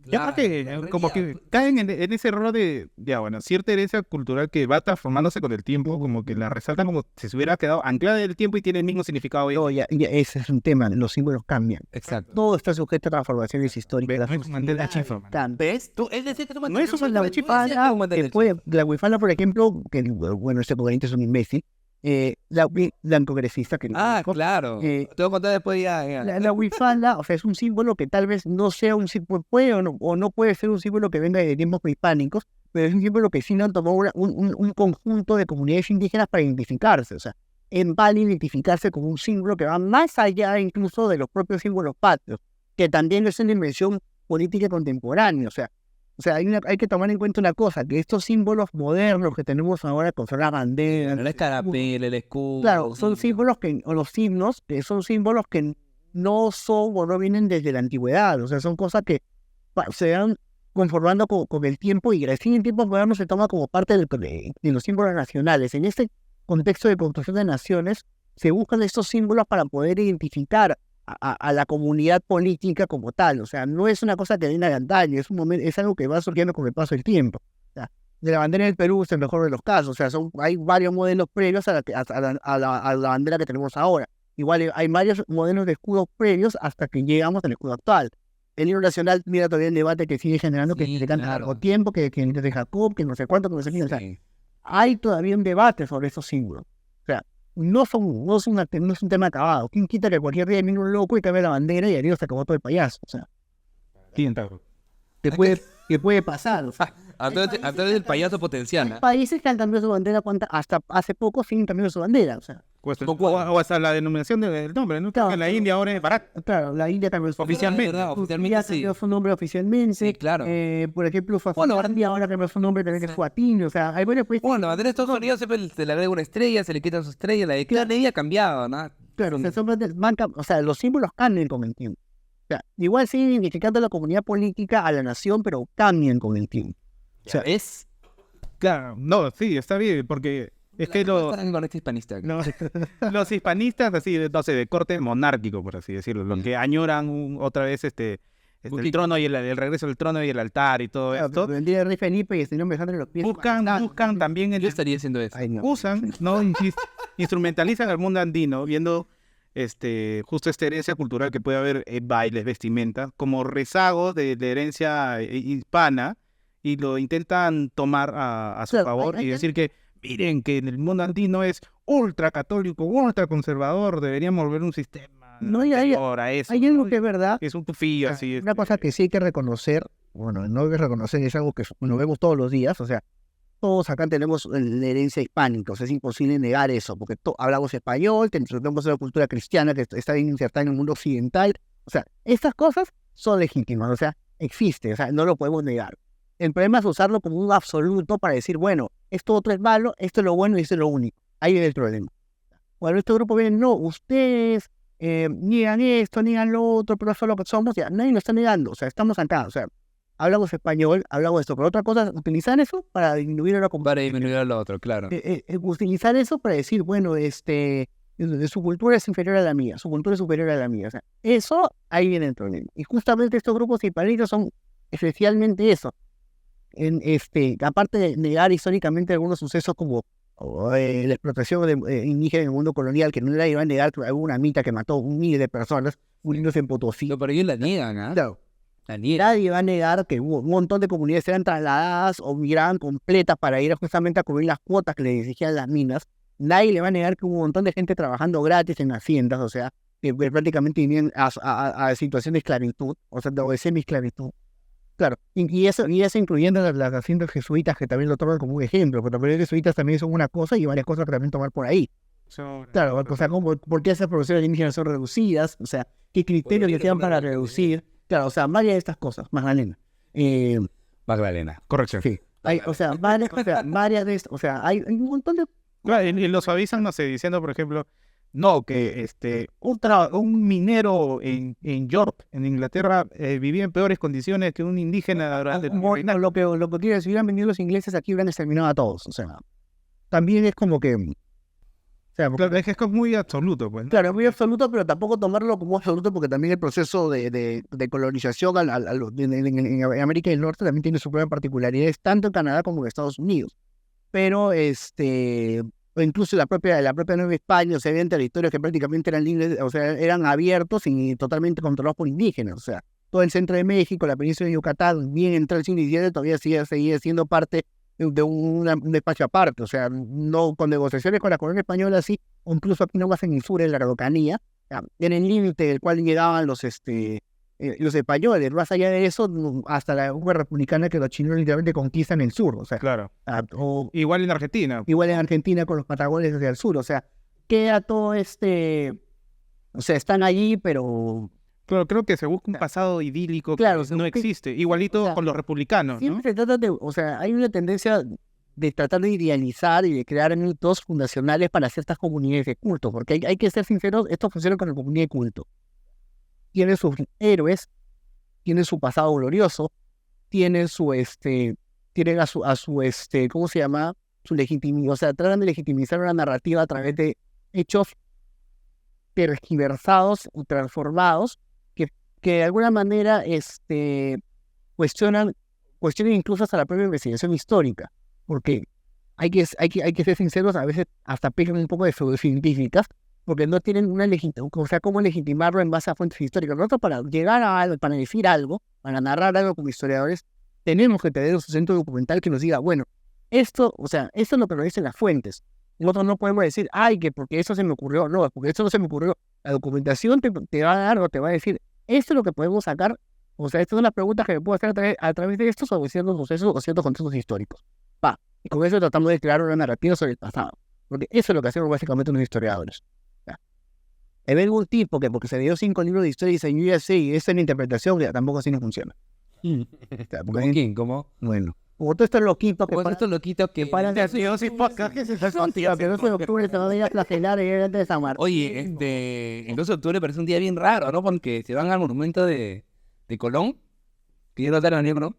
S1: Ya que como que caen en ese error de, cierta herencia cultural que va transformándose con el tiempo, como que la resaltan como si se hubiera quedado anclada en el tiempo y tiene el mismo significado hoy.
S3: No, ya, ese es un tema, los símbolos cambian.
S2: Exacto.
S3: Todo está sujeto a transformaciones históricas.
S1: No es un mantel de chifa, man.
S2: ¿Ves? Tú, es decir, que tú
S3: No es una la chifana, la huifana, por ejemplo, que bueno, este componente es un imbécil, la blanco-gresista que
S2: claro. Te voy a contar después ya.
S3: La huifala, o sea, es un símbolo que tal vez no sea un símbolo, puede o no puede ser un símbolo que venga de tiempos prehispánicos, pero es un símbolo que sí no tomó un conjunto de comunidades indígenas para identificarse, o sea, vale identificarse como un símbolo que va más allá incluso de los propios símbolos patrios, que también es una dimensión política contemporánea, o sea, hay que tomar en cuenta una cosa, que estos símbolos modernos que tenemos ahora, con la bandera,
S2: El escarapel, el escudo.
S3: claro, son símbolos o los signos, que son símbolos que no son o no vienen desde la antigüedad, o sea, son cosas que se van conformando con el tiempo y recién en tiempos modernos se toma como parte de los símbolos nacionales. En este contexto de construcción de naciones, se buscan estos símbolos para poder identificar a la comunidad política como tal, o sea, no es una cosa que viene de antaño, es algo que va surgiendo con el paso del tiempo. O sea, de la bandera del Perú es el mejor de los casos, o sea, hay varios modelos previos a la bandera que tenemos ahora. Igual hay varios modelos de escudos previos hasta que llegamos al escudo actual. el himno nacional, mira todavía el debate que sigue generando, que
S2: Sí,
S3: se canta
S2: claro.
S3: largo tiempo, que es de Jacob, que no sé cuánto, que no sé qué. O sea,
S2: Sí.
S3: hay todavía un debate sobre esos símbolos. O sea, no es un tema acabado. ¿Quién quita que cualquier día viene un loco y cambia la bandera y adiós, se acabó todo el payaso? O sea, que puede pasar. O sea,
S2: A través del payaso potencial,
S3: hay
S2: ¿no?
S3: países que han cambiado su bandera hasta hace poco siguen cambiando su bandera. O sea,
S1: O hasta la denominación del nombre, ¿no?
S3: Claro.
S1: Que en la India ahora es Bharat.
S3: claro, la India cambió su
S1: Oficialmente.
S2: ¿Verdad?
S3: Turquía
S2: Oficialmente sí.
S3: cambió su nombre oficialmente.
S2: Sí, claro.
S3: Por ejemplo,
S2: Bueno,
S3: Finlandia ahora cambió su nombre también, que es
S2: Sí.
S3: Suatini. O sea, hay varios países.
S2: Bueno, la bandera de Estados Unidos siempre se le agrega una estrella, se le quita su estrella, la de Kennedy ha cambiado, ¿no?
S3: Claro, o sea, o sea, los símbolos cambian con el tiempo. O sea, igual siguen identificando a la comunidad política, a la nación, pero cambian con el tiempo.
S2: O sea, es...
S1: Claro, no, sí, está bien, porque es que
S2: Con este hispanista.
S1: los hispanistas, así, no sé, de corte monárquico, por así decirlo, los que añoran otra vez el trono y el regreso del trono y el altar y todo esto,
S3: El día de Rey Felipe y no me dejan los pies.
S1: buscan también
S2: Yo estaría haciendo eso.
S3: Ay, no.
S1: usan, ¿no? Instrumentalizan al mundo andino, viendo justo esta herencia cultural que puede haber, bailes, vestimenta, como rezagos de herencia hispana, y lo intentan tomar a su
S3: Claro,
S1: favor
S3: hay
S1: y
S3: que-
S1: decir que, miren, que en el mundo andino es ultra católico, ultra conservador, deberíamos volver un sistema
S3: No, y hay-
S1: anterior a eso,
S3: Hay algo
S1: ¿no?
S3: que es verdad.
S1: Es un tufillo así.
S3: Una cosa que sí hay que reconocer, bueno, no hay que reconocer, es algo que lo vemos todos los días, o sea, todos acá tenemos la herencia hispánica, o sea, es imposible negar eso, porque hablamos español, tenemos una cultura cristiana que está bien insertada en el mundo occidental, o sea, estas cosas son legítimas, o sea, existe, o sea, no lo podemos negar. El problema es usarlo como un absoluto para decir, bueno, esto otro es malo, esto es lo bueno y esto es lo único. Ahí viene el problema. Cuando este grupo viene, no, ustedes niegan esto, niegan lo otro, pero eso es lo que somos, ya, nadie lo está negando, o sea, estamos acá, o sea, hablamos español, hablamos esto, pero otra cosa, utilizar eso para disminuir a la comunidad.
S2: Para disminuir al otro, claro.
S3: Utilizar eso para decir, bueno, su cultura es inferior a la mía, su cultura es superior a la mía, o sea, eso, ahí viene el problema. Y justamente estos grupos hispánicos son especialmente eso. Aparte de negar históricamente algunos sucesos como la explotación indígena en el mundo colonial, que no le iba a negar que hubo una mita que mató miles de personas, muriéndose en Potosí.
S2: No, pero ellos la niegan, ¿ah?
S3: Claro,
S2: La niegan.
S3: nadie va a negar que hubo un montón de comunidades eran trasladadas o migraban completas para ir justamente a cubrir las cuotas que les exigían las minas. Nadie le va a negar que hubo un montón de gente trabajando gratis en haciendas, o sea, que prácticamente vivían a situación de esclavitud, o sea, de semi-esclavitud. Claro, y eso incluyendo las haciendas jesuitas, que también lo toman como un ejemplo, porque los jesuitas también son una cosa y varias cosas que también tomar por ahí. Claro, o sea, ¿por qué esas producciones indígenas son reducidas? O sea, ¿qué criterios
S2: qué
S3: le quedan para
S2: reducir?
S3: reducir? Claro, o sea, varias de estas cosas, Magdalena.
S2: Magdalena.
S1: Corrección.
S3: Sí. O sea, varias de estas, o sea, hay un montón de...
S1: Claro, y lo suavizan, no sé, diciendo, por ejemplo, no, que un minero en York, en Inglaterra, vivía en peores condiciones que un indígena durante el reinado.
S3: Lo que quiero decir, si hubieran venido los ingleses aquí hubieran exterminado a todos, o sea, también es como que... O sea,
S1: Claro, es que es muy absoluto, pues, ¿no?
S3: claro, es muy absoluto, pero tampoco tomarlo como absoluto porque también el proceso de colonización en América del Norte también tiene sus propias particularidades, tanto en Canadá como en Estados Unidos. Pero o incluso la propia Nueva España, o sea, había territorios que prácticamente eran libres, o sea, eran abiertos y totalmente controlados por indígenas. O sea, todo el centro de México, la península de Yucatán, bien entrado el siglo XVII, todavía seguía siendo parte de un espacio aparte, o sea, no con negociaciones con la corona española, sí, o incluso aquí nomás en el sur, en la Araucanía, en el límite del cual llegaban los españoles. Más allá de eso, hasta la Cuba republicana que los chilenos literalmente conquistan el sur, o sea,
S1: Claro.
S3: o
S1: Igual en Argentina.
S3: igual en Argentina con los patagones hacia el sur, o sea, queda todo o sea, están allí, pero
S1: Claro, creo que se busca un pasado idílico que
S3: Claro,
S1: no existe. Igualito
S3: o sea,
S1: con los republicanos, ¿no?
S3: siempre se trata o sea, hay una tendencia de tratar de idealizar y de crear mitos fundacionales para ciertas comunidades de culto, porque hay que ser sinceros, esto funciona con la comunidad de culto. Tiene sus héroes, tiene su pasado glorioso, tiene tienen ¿cómo se llama? Su legitimidad, o sea, tratan de legitimizar una narrativa a través de hechos tergiversados y transformados que de alguna manera cuestionan incluso hasta la propia investigación histórica, porque hay que ser sinceros, a veces hasta pegan un poco de pseudocientíficas, porque no tienen una legitimidad, o sea, cómo legitimarlo en base a fuentes históricas. Nosotros para llegar a algo, para decir algo, para narrar algo como historiadores, tenemos que tener un sustento documental que nos diga, bueno, esto, o sea, esto es lo que nos dicen las fuentes. Nosotros no podemos decir, ay, que porque eso se me ocurrió, no, porque eso no se me ocurrió. La documentación te va a dar o te va a decir, esto es lo que podemos sacar, o sea, estas son las preguntas que me puedo hacer a través de esto sobre ciertos sucesos o ciertos contextos históricos. Y con eso tratamos de crear una narrativa sobre el pasado, porque eso es lo que hacemos básicamente los historiadores. En vez de un tipo que porque se dio 5 libros de historia y dice, yo ya sé, y esa es la interpretación, ya, tampoco así no funciona.
S2: ¿Cómo quién? ¿Cómo?
S3: Bueno, como todo esto es loquito que
S2: Pues estos loquitos que
S3: paran de hacer podcast, que se están que no se octubre se va a ir a flagelar y ir de San Martín.
S2: Oye, el 12 de octubre parece un día bien raro, ¿no? Porque se van al monumento de Colón, que ya lo daron al libro,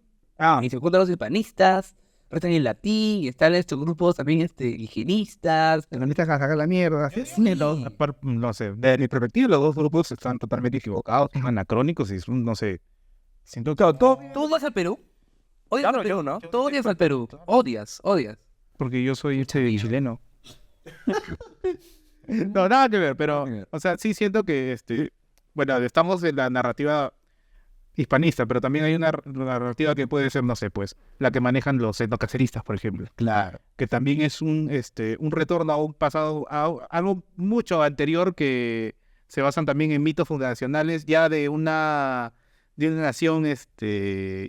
S2: y se juntan los hispanistas, restan en latín, y están estos grupos también higienistas.
S1: Pero necesitas sacar la mierda. No sé, de mi perspectiva, los dos grupos están totalmente equivocados, son anacrónicos y no sé. Siento que
S2: ¿Tú vas al Perú? Odias al Perú, ¿no? Tú odias al Perú. Odias.
S1: porque yo soy chileno. No, nada que ver, pero, o sea, sí siento que, bueno, estamos en la narrativa hispanista, pero también hay una narrativa que puede ser, no sé, pues, la que manejan los etnocaceristas, por ejemplo.
S3: Claro.
S1: Que también es un retorno a un pasado, a algo mucho anterior que se basan también en mitos fundacionales ya de una nación,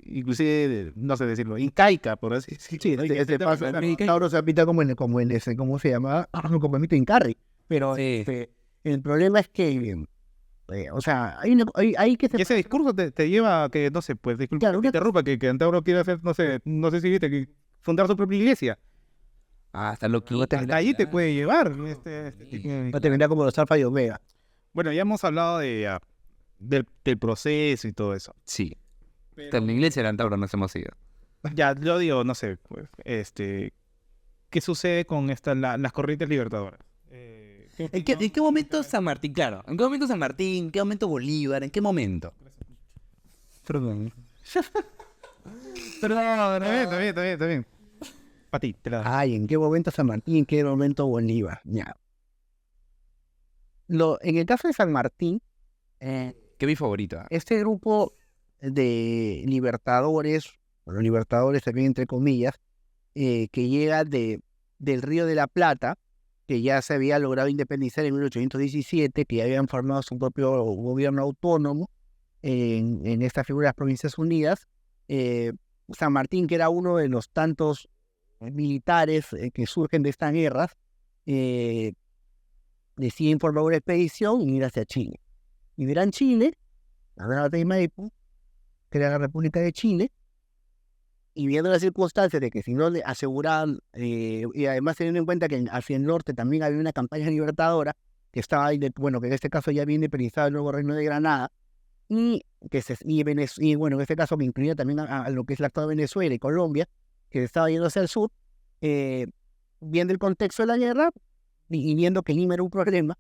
S1: inclusive, no sé decirlo, incaica, por así decirlo.
S3: Sí, este paso, Tauro se apita como en ese, ¿cómo se llama? Como el mito Incarri. Pero
S2: Sí.
S3: el problema es que, o sea, hay que...
S1: Y ese discurso te lleva a que, no sé, pues, disculpa
S3: Claro,
S1: que te interrumpa, que Antauro quiere hacer, no sé si viste, que fundar su propia iglesia.
S2: Hasta loquito.
S1: Hasta ahí te puede llevar.
S3: Va a terminar como los Alfa y Omega.
S1: Bueno, ya hemos hablado del proceso y todo eso.
S2: Sí. Hasta en la iglesia de Antauro nos hemos ido.
S1: Ya, yo digo, no sé, pues, ¿qué sucede con las corrientes libertadoras?
S2: ¿En qué momento San Martín? Claro. ¿En qué momento San Martín? ¿En qué momento Bolívar? ¿En qué momento?
S1: Perdón. Perdón, está bien. Para ti, te la doy.
S3: Ay, ¿en qué momento San Martín? ¿En qué momento Bolívar? Ya. En el caso de San Martín,
S2: ¿Qué es mi favorito?
S3: este grupo de libertadores, bueno, libertadores también entre comillas, que llega del Río de la Plata, que ya se había logrado independizar en 1817, que ya habían formado su propio gobierno autónomo en esta figura de las Provincias Unidas. San Martín, que era uno de los tantos militares que surgen de estas guerras, deciden formar una expedición y ir hacia Chile. Y verán Chile, la gran batalla de Maipú, crea la República de Chile, y viendo las circunstancias de que si no le aseguraban, y además teniendo en cuenta que hacia el norte también había una campaña libertadora, que estaba ahí, bueno, que en este caso ya había independizado el nuevo reino de Granada, y bueno, en este caso que incluía también a lo que es la actual Venezuela y Colombia, que estaba yendo hacia el sur, viendo el contexto de la guerra, y viendo que Lima era un problema,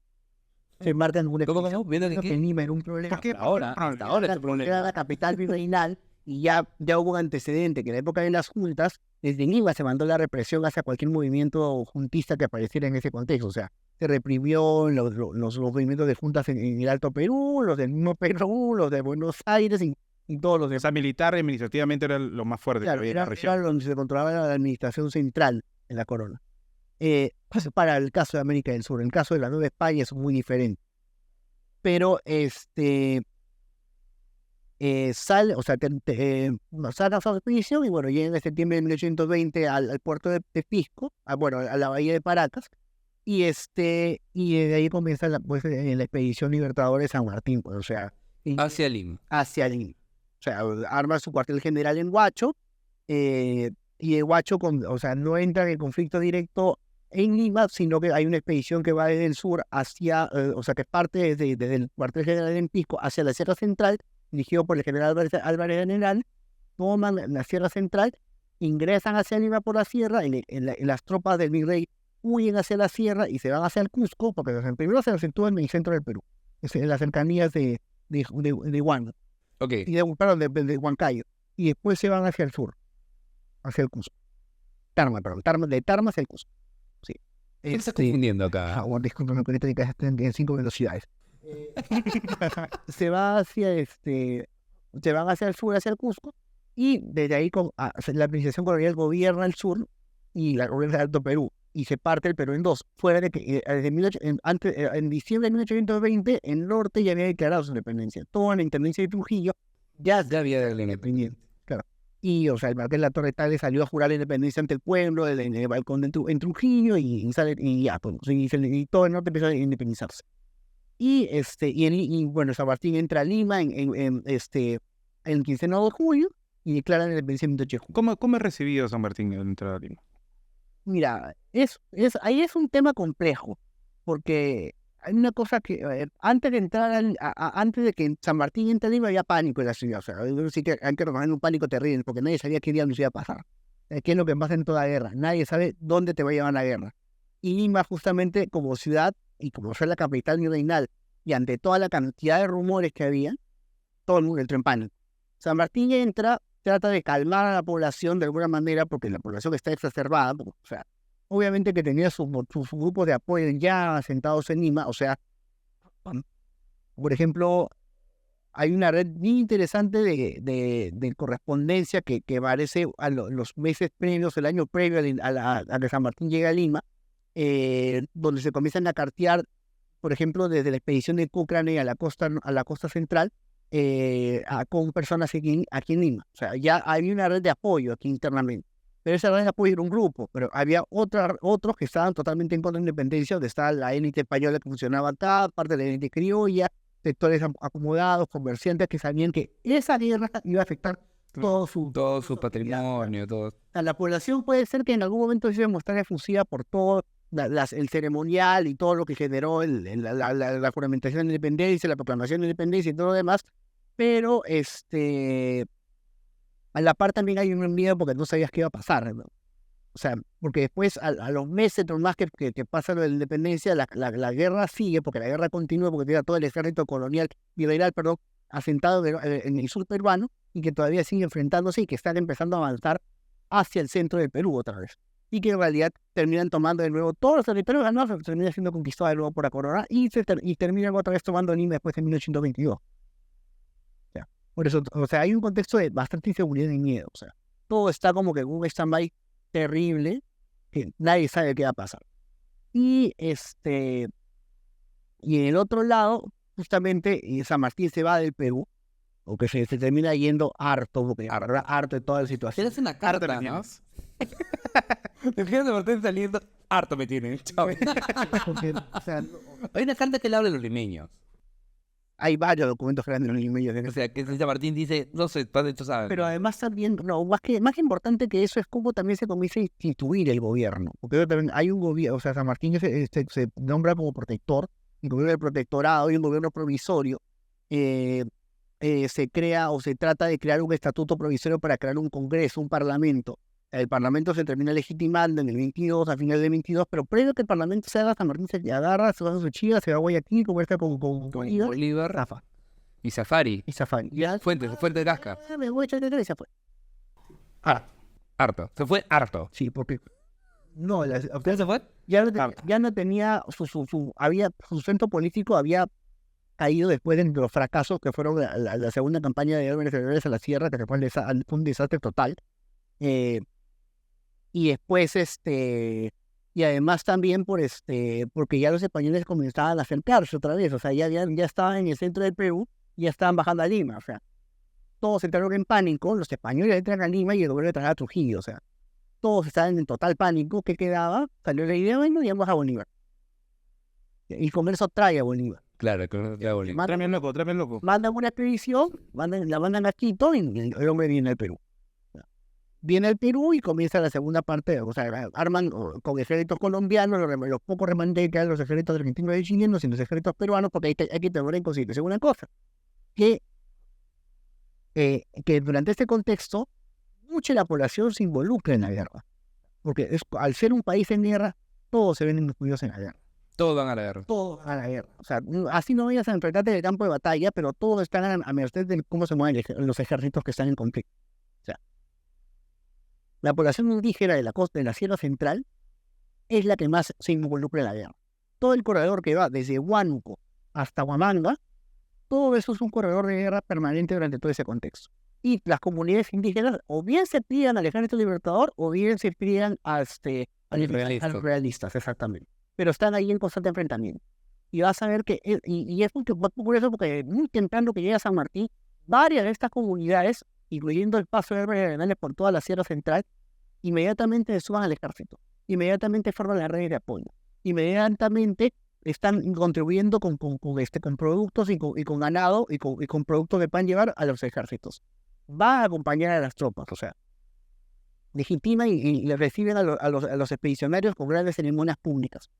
S3: se embarcan una
S2: ¿Cómo? ¿Viendo
S3: que Lima era un problema.
S1: ¿Por qué?
S2: Ahora es tu problema.
S3: Era la capital virreinal y ya hubo un antecedente que en la época de las juntas, desde Lima se mandó la represión hacia cualquier movimiento juntista que apareciera en ese contexto. O sea, se reprimió los movimientos de juntas en el Alto Perú, los del mismo Perú, los de Buenos Aires y todos los
S1: O
S3: de...
S1: sea, militar y administrativamente era lo más fuerte
S3: Claro,
S1: que había en la
S3: era
S1: región.
S3: donde se controlaba la administración central en la corona. Para el caso de América del Sur, en el caso de la Nueva España es muy diferente. Pero sale, o sea, sale a su expedición y bueno, llega en septiembre de 1820 al puerto de Pisco, a la bahía de Paracas, y de ahí comienza la expedición libertadora de San Martín, pues, o sea,
S2: Hacia Lima.
S3: hacia Lima. O sea, arma su cuartel general en Huacho, y de Huacho, o sea, no entra en conflicto directo en Lima, sino que hay una expedición que va desde el sur hacia, o sea, que parte desde el cuartel general en Pisco hacia la Sierra Central, dirigido por el general Álvarez General, toman la Sierra Central, ingresan hacia Lima por la sierra, las tropas del virrey huyen hacia la sierra y se van hacia el Cusco, porque primero se sitúan en el centro del Perú, en las cercanías de Huánuco,
S2: Ok.
S3: y de Huancayo, y después se van hacia el sur, hacia el Cusco. De Tarma hacia el Cusco. Sí.
S2: ¿Qué estás confundiendo acá?
S3: Bueno, discúlpame, con esta dedicación está en 5 velocidades. Se va se van hacia el sur, hacia el Cusco, y desde ahí la administración colonial gobierna el sur y la gobierna el Alto Perú, y se parte el Perú en dos. Fuera de que en diciembre de 1820 el norte ya había declarado su independencia. Toda la intendencia de Trujillo ya
S2: había
S3: la independencia. Claro. Y, o sea, el marqués de la Torre Tales salió a jurar la independencia ante el pueblo, en el balcón en Trujillo, y ya, pues, y todo el norte empezó a independizarse. Bueno, San Martín entra a Lima el 15 de julio y declara la independencia el 28 de julio.
S1: ¿Cómo es recibido San Martín al entrar a Lima?
S3: Mira, ahí es un tema complejo, porque hay una cosa que antes de entrar antes de que San Martín entre a Lima había pánico en la ciudad. O sea, sí que hay que reconocer un pánico terrible, porque nadie sabía qué día nos iba a pasar. ¿Qué es lo que pasa en toda guerra? Nadie sabe dónde te va a llevar la guerra. Y Lima, justamente como ciudad, y como ser la capital virreinal, y ante toda la cantidad de rumores que había, todo el mundo entró en pánico. San Martín entra, trata de calmar a la población de alguna manera, porque la población está exacerbada, o sea, obviamente que tenía sus grupos de apoyo ya asentados en Lima. O sea, por ejemplo, hay una red bien interesante de correspondencia que aparece a los meses previos, el año previo a que San Martín llegue a Lima, donde se comienzan a cartear, por ejemplo, desde la expedición de Cochrane a la costa central, con personas aquí en Lima. O sea, ya había una red de apoyo aquí internamente. Pero esa red de apoyo era un grupo, pero había otros que estaban totalmente en contra de la independencia, donde estaba la élite española que funcionaba acá, parte de la élite criolla, sectores acomodados, comerciantes que sabían que esa guerra iba a afectar todo su
S2: patrimonio, todo.
S3: La población puede ser que en algún momento se mostrar efusiva por todo el ceremonial y todo lo que generó la juramentación de la independencia, la proclamación de la independencia y todo lo demás, pero a la par también hay un miedo porque no sabías qué iba a pasar, ¿no? O sea, porque después, a los meses más que pasa lo de la independencia, la guerra sigue, porque la guerra continúa, porque tiene todo el ejército virreinal, asentado en el sur peruano, y que todavía sigue enfrentándose y que están empezando a avanzar hacia el centro del Perú otra vez. Y que en realidad terminan tomando de nuevo todos los territorios ganados, terminan siendo conquistados de nuevo por la corona, y terminan otra vez tomando Lima después de 1822. Por eso, o sea, hay un contexto de bastante inseguridad y miedo. O sea, todo está como que en un stand-by terrible, que nadie sabe qué va a pasar. Y en el otro lado, justamente, San Martín se va del Perú, o que se termina yendo harto, porque harto de toda la situación.
S2: Tienes una carta, ¿no? Te fijas de Martín saliendo, harto me tiene. Chao.
S3: O sea,
S2: Hay una carta que le habla a los limeños.
S3: Hay varios documentos grandes en los medios.
S2: O sea, que San Martín dice, no sé, padre, tú sabes.
S3: Pero además también, no, más que importante que eso es cómo también se comienza a instituir el gobierno. Porque también hay un gobierno, o sea, San Martín se nombra como protector, un gobierno del protectorado y un gobierno provisorio. Se crea o se trata de crear un estatuto provisorio para crear un congreso, un parlamento. El parlamento se termina legitimando en el 22, a finales del 22, pero previo a que el parlamento se haga, San Martín se agarra, se va a su chiva, se va a Guayaquil, conversa con
S2: Bolívar
S3: Zafa.
S2: y Safari.
S3: Y Zafari. ¿Ya?
S2: Fuente de Casca.
S3: Me voy a echar de se fue.
S2: Harto. Se fue harto.
S3: Sí, porque no,
S2: ¿Usted se fue?
S3: ya no tenía su centro político había caído después de los fracasos que fueron la segunda campaña de Álvarez Federales a la Sierra, que fue un desastre total. Y después, y además también porque ya los españoles comenzaban a acercarse otra vez. O sea, ya estaban en el centro del Perú, ya estaban bajando a Lima. O sea, todos entraron en pánico, los españoles entran a Lima y el gobierno entra a Trujillo. O sea, todos estaban en total pánico. ¿Qué quedaba? Salió la idea, bueno, íbamos a Bolívar. Y con eso trae a Bolívar.
S2: Claro, con Bolívar.
S1: Tráeme el loco.
S3: Mandan una expedición, la mandan a Quito y el hombre viene al Perú. Viene al Perú y comienza la segunda parte, o sea, arman con ejércitos colombianos, los pocos remanentes que quedan los ejércitos argentinos y chilenos y los ejércitos peruanos, porque hay que tener en consideración una cosa, que durante este contexto, mucha de la población se involucra en la guerra, porque al ser un país en guerra, todos se ven incluidos en la guerra.
S2: Todos van a la guerra.
S3: Todos van a la guerra. O sea, así no vayas a enfrentarte en el campo de batalla, pero todos están a merced de cómo se mueven los ejércitos que están en conflicto. O sea, la población indígena de la costa, de la Sierra Central, es la que más se involucra en la guerra. Todo el corredor que va desde Huánuco hasta Huamanga, todo eso es un corredor de guerra permanente durante todo ese contexto. Y las comunidades indígenas o bien se crían al Ejército Libertador o bien se crían a los realistas, exactamente. Pero están ahí en constante enfrentamiento. Y vas a ver que, y es muy curioso porque muy temprano que llega a San Martín, varias de estas comunidades, incluyendo el paso de armas regionales por toda la Sierra Central, inmediatamente se suman al ejército, inmediatamente forman las redes de apoyo, inmediatamente están contribuyendo con productos y con ganado y con productos que puedan llevar a los ejércitos. Va a acompañar a las tropas, o sea, legitima y le reciben a los expedicionarios con grandes ceremonias públicas.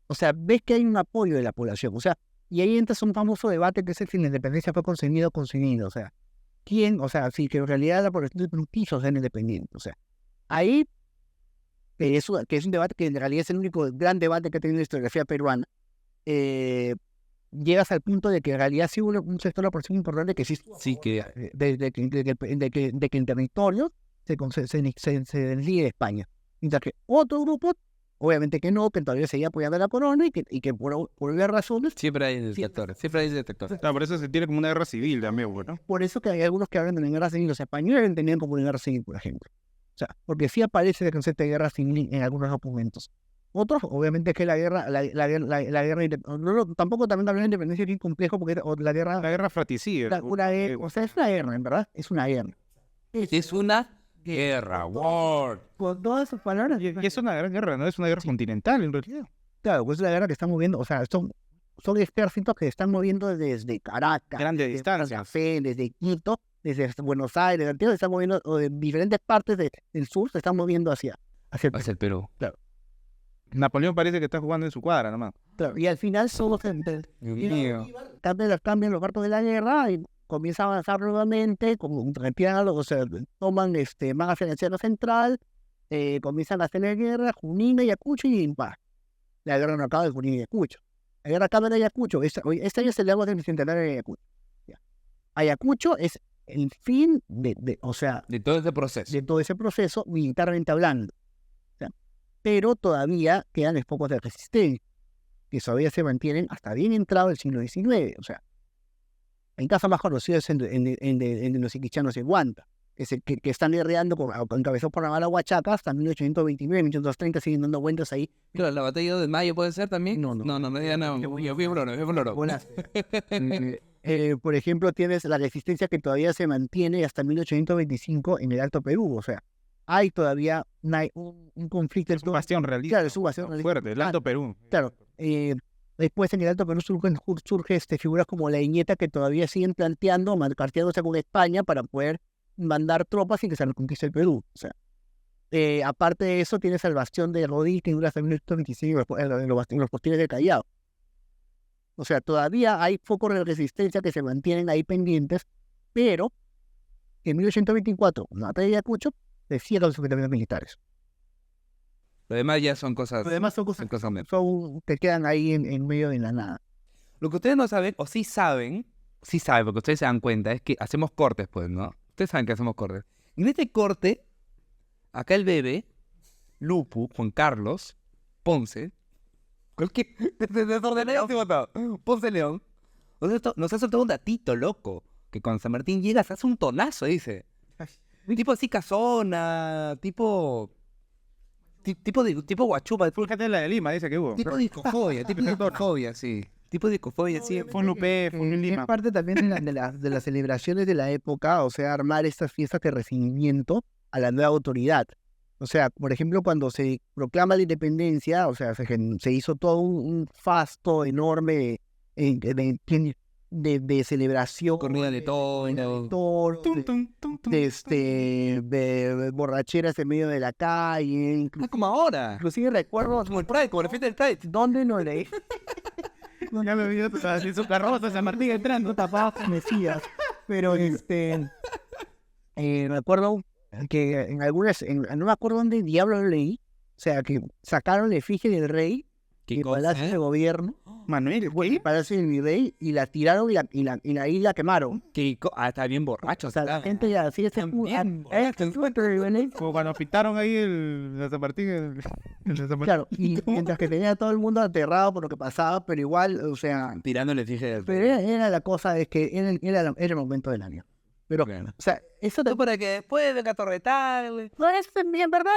S3: O sea, ves que hay un apoyo de la población, o sea, y ahí entra un famoso debate que es si la independencia fue concedida o concedida, o sea, ¿quién? O sea, sí, que en realidad la población no quiso ser independiente, o sea, ahí, que es un debate que en realidad es el único gran debate que ha tenido la historiografía peruana, llegas al punto de que en realidad sí hubo un sector de la población importante que sí
S2: que
S3: de que el territorio se desligue de España, mientras que otro grupo, obviamente que no, que todavía seguía apoyando a la corona y que por varias razones.
S2: siempre hay detractores, siempre hay detractores.
S1: Claro, por eso se tiene como una guerra civil también, ¿no?
S3: Por eso que hay algunos que hablan de la guerra civil. Los españoles entendían como una guerra civil, por ejemplo. O sea, porque sí aparece el concepto de guerra civil en algunos documentos. Otros, obviamente, que la guerra tampoco también hablar de independencia es bien complejo porque la guerra.
S1: La guerra fratricida.
S3: O sea, es una guerra, en verdad, es una guerra.
S2: Es una guerra, war.
S3: Con todas sus palabras.
S1: Y es una gran guerra, ¿no? Es una guerra continental, en realidad.
S3: Claro, pues es la guerra que están moviendo, o sea, son ejércitos que están moviendo desde Caracas,
S1: Grande
S3: desde
S1: distancia.
S3: Santa Fe, desde Quito, desde Buenos Aires, Santiago, se están moviendo, o de diferentes partes del sur, se están moviendo hacia el
S2: Hacia el Perú.
S1: Napoleón parece que está jugando en su cuadra, nomás.
S3: Claro, y al final solo
S2: Dios mío.
S3: cambian los barcos de la guerra y comienza a avanzar nuevamente, o sea, toman más hacia la Sierra Central, comienzan a hacer guerra, Junín, Ayacucho y paz. La guerra no acaba de Junín y Ayacucho. La guerra acaba en Ayacucho. Este año celebramos el bicentenario de Ayacucho. Ya. Ayacucho es el fin o sea,
S2: De todo ese proceso.
S3: de todo ese proceso militarmente hablando. O sea, pero todavía quedan pocos de resistencia, que todavía se mantienen hasta bien entrado el siglo XIX. O sea, en caso más conocido es en los iquichanos de Guanta, que están guerreando encabezados por la mala Huachaca hasta 1829, 1830, siguen dando vueltas ahí.
S2: Claro, la batalla de Mayo puede ser también.
S3: No,
S2: me digan nada. Yo fui floro.
S3: Por ejemplo, tienes la resistencia que todavía se mantiene hasta 1825 en el Alto Perú. O sea, hay todavía un conflicto.
S1: Es una bastión realista.
S3: Claro, es un bastión realista.
S1: Fuerte, el Alto Perú.
S3: Claro. Después en el Alto Perú surge figuras como la Iñeta que todavía siguen carteándose con España para poder mandar tropas sin que se reconquiste el Perú. O sea, aparte de eso, tienes el bastión de Rodil que dura hasta 1825 en los postines del Callao. O sea, todavía hay focos de resistencia que se mantienen ahí pendientes, pero en 1824, en la batalla de Ayacucho, se cierran los enfrentamientos militares.
S2: Lo demás ya son cosas.
S3: Lo demás son cosas
S2: menos.
S3: que quedan ahí en medio de la nada.
S2: Lo que ustedes no saben, o sí saben, porque ustedes se dan cuenta, es que hacemos cortes, pues, ¿no? Ustedes saben que hacemos cortes. En este corte, acá el bebé, Lupu, Juan Carlos, Ponce, Ponce León, nos ha soltado un datito, loco, que cuando San Martín llega se hace un tonazo, dice. Un tipo así casona, tipo guachupa,
S1: Fíjate la de Lima, dice que hubo.
S2: tipo discofobia, sí. Tipo discofobia, sí.
S1: Fue un Lupe, fue un
S3: Es
S1: Lima.
S3: parte también de las celebraciones de la época, o sea, armar estas fiestas de recibimiento a la nueva autoridad. O sea, por ejemplo, cuando se proclama la independencia, o sea, se hizo todo un fasto enorme de celebración.
S2: Corrida de todo.
S3: De borracheras en medio de la calle.
S2: Como ahora.
S3: Inclusive recuerdo
S2: Como el Pride, como la fiesta del Pride.
S3: dónde no leí.
S1: Ya me vi así su carroza, San Martín entrando.
S3: Tapado con mesías. Pero recuerdo que en algunas, no me acuerdo dónde diablos leí, o sea, que sacaron la efigie del rey
S2: ¿Qué
S3: el
S2: cosa?
S3: Palacio de Gobierno,
S1: Manuel,
S3: el
S1: güey.
S3: Palacio del Virrey, y la tiraron y la isla quemaron.
S2: Está bien borracho.
S3: O sea, la gente ya así es
S2: También,
S1: Como cuando pintaron ahí el San Martín. El San Martín.
S3: Claro, y mientras que tenía a todo el mundo aterrado por lo que pasaba, pero igual, o sea,
S2: tirándole dije.
S3: pero era la cosa de que era el momento del año. Pero,
S2: Claro.
S3: o sea, eso te...
S2: Para que después venga Torretal.
S3: No, eso en verdad,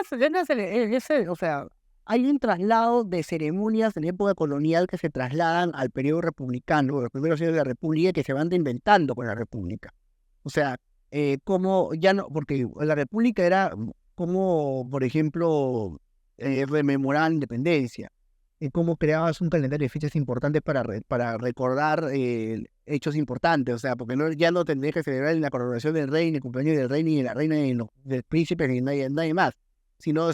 S3: o sea, hay un traslado de ceremonias en época colonial que se trasladan al periodo republicano, los primeros años de la República, que se van reinventando con la República. O sea, como ya no, porque la República era como, por ejemplo, rememorar la independencia, cómo creabas un calendario de fechas importantes para recordar hechos importantes, o sea, porque ya no tendrías que celebrar la coronación del rey, ni el cumpleaños del rey, ni de la reina, ni del príncipe, ni nadie más, sino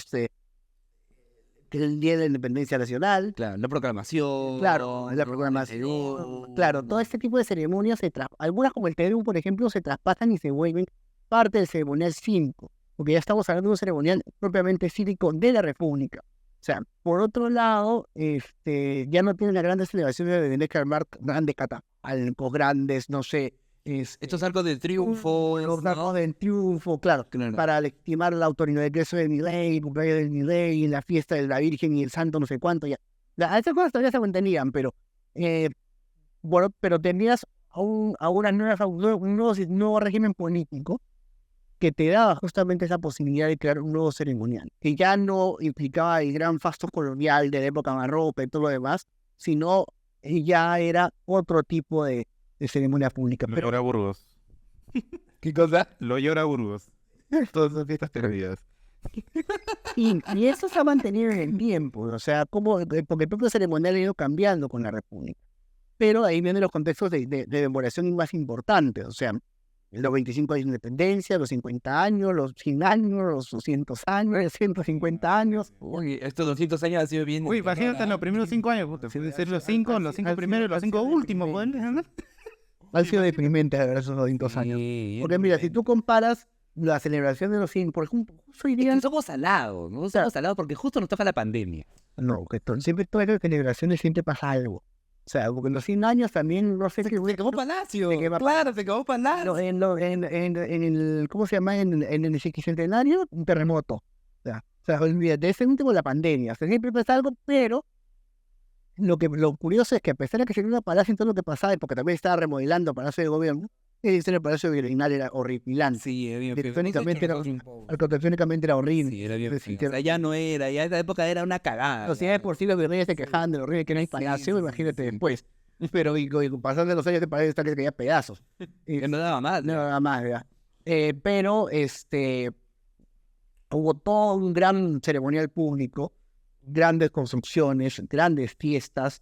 S3: que es el Día de la Independencia Nacional.
S2: Claro, la proclamación.
S3: Claro, la programación. Claro, todo este tipo de ceremonias, algunas como el Tedeum, por ejemplo, se traspasan y se vuelven parte del ceremonial cívico, porque ya estamos hablando de un ceremonial propiamente cívico de la República. O sea, por otro lado, ya no tienen las grandes celebraciones de tener que armar grandes catafalcos, grandes, no sé.
S2: Estos arcos de triunfo.
S3: Los
S2: ¿no?
S3: arcos del triunfo, claro,
S2: Claro.
S3: para legitimar la autoridad del regreso de mi rey, el cumpleaños de mi rey, la fiesta de la Virgen y el Santo, no sé cuánto, ya. Esas cosas todavía se mantenían, pero bueno, pero tenías un nuevo régimen político que te daba justamente esa posibilidad de crear un nuevo ceremonial, que ya no implicaba el gran fasto colonial de la época barroca y todo lo demás, sino ya era otro tipo de ceremonia pública.
S1: Lo
S3: Pero
S1: llora Burgos.
S2: ¿Qué cosa?
S1: Lo llora Burgos. Todas esas fiestas perdidas.
S3: y eso se ha mantenido en el tiempo, o sea, porque el propio ceremonial ha ido cambiando con la República. Pero ahí vienen los contextos de demoración más importantes, o sea, los 25 años de independencia, los 50 años, los 100 años, los 200 años, los 150 años.
S2: Uy, estos 200 años han sido bien.
S1: Uy, imagínate en los primeros 5 años. Puta, pueden ser los 5 primeros y los 5 últimos. ¿Pueden?
S3: Han sido deprimentes de ver esos 200 años. Porque mira, si tú comparas la celebración de los 100, por ejemplo, hoy día...
S2: Somos salados, ¿no? Somos salados porque justo nos toca la pandemia.
S3: No, siempre todas las celebraciones siempre pasa algo. O sea, porque en los 100 años también, no sé...
S2: Se quemó Palacio.
S3: Se quema
S2: Claro, se quemó Palacio.
S3: En el, ¿cómo se llama? En el sesquicentenario, un terremoto. O sea, olvídate, ese último la pandemia. O sea, siempre pasa algo, pero lo curioso es que a pesar de que se quemó Palacio en todo lo que pasaba, porque también estaba remodelando Palacio de Gobierno, el Palacio Virreinal era horripilante.
S2: Sí, era bien
S3: Arquitectónicamente era horrible.
S2: Sí, era bien
S3: Sí,
S2: feo. O sea, ya no era, ya esa época era una cagada.
S3: O sea, de por sí los virreyes se quejaban de lo horrible que era el palacio, imagínate después. Pero y pasando los años, te parece que caía pedazos.
S2: Que no daba más.
S3: No, nada más, ¿verdad? Pero hubo todo un gran ceremonial público, grandes construcciones, grandes fiestas.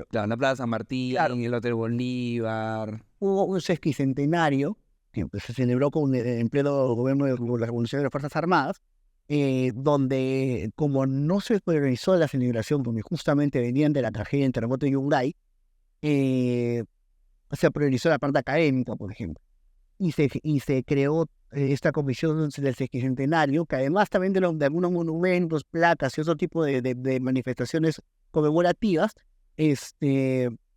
S2: Claro, la Plaza San Martín,
S3: Claro.
S2: el Hotel Bolívar.
S3: Hubo un sesquicentenario que se celebró con el pleno gobierno de la Revolución de las Fuerzas Armadas, donde como no se organizó la celebración, porque justamente venían de la tragedia del terremoto de Yungay, se priorizó la parte académica, por ejemplo, y se creó esta comisión del sesquicentenario, que además también de algunos monumentos, placas y otro tipo de manifestaciones conmemorativas,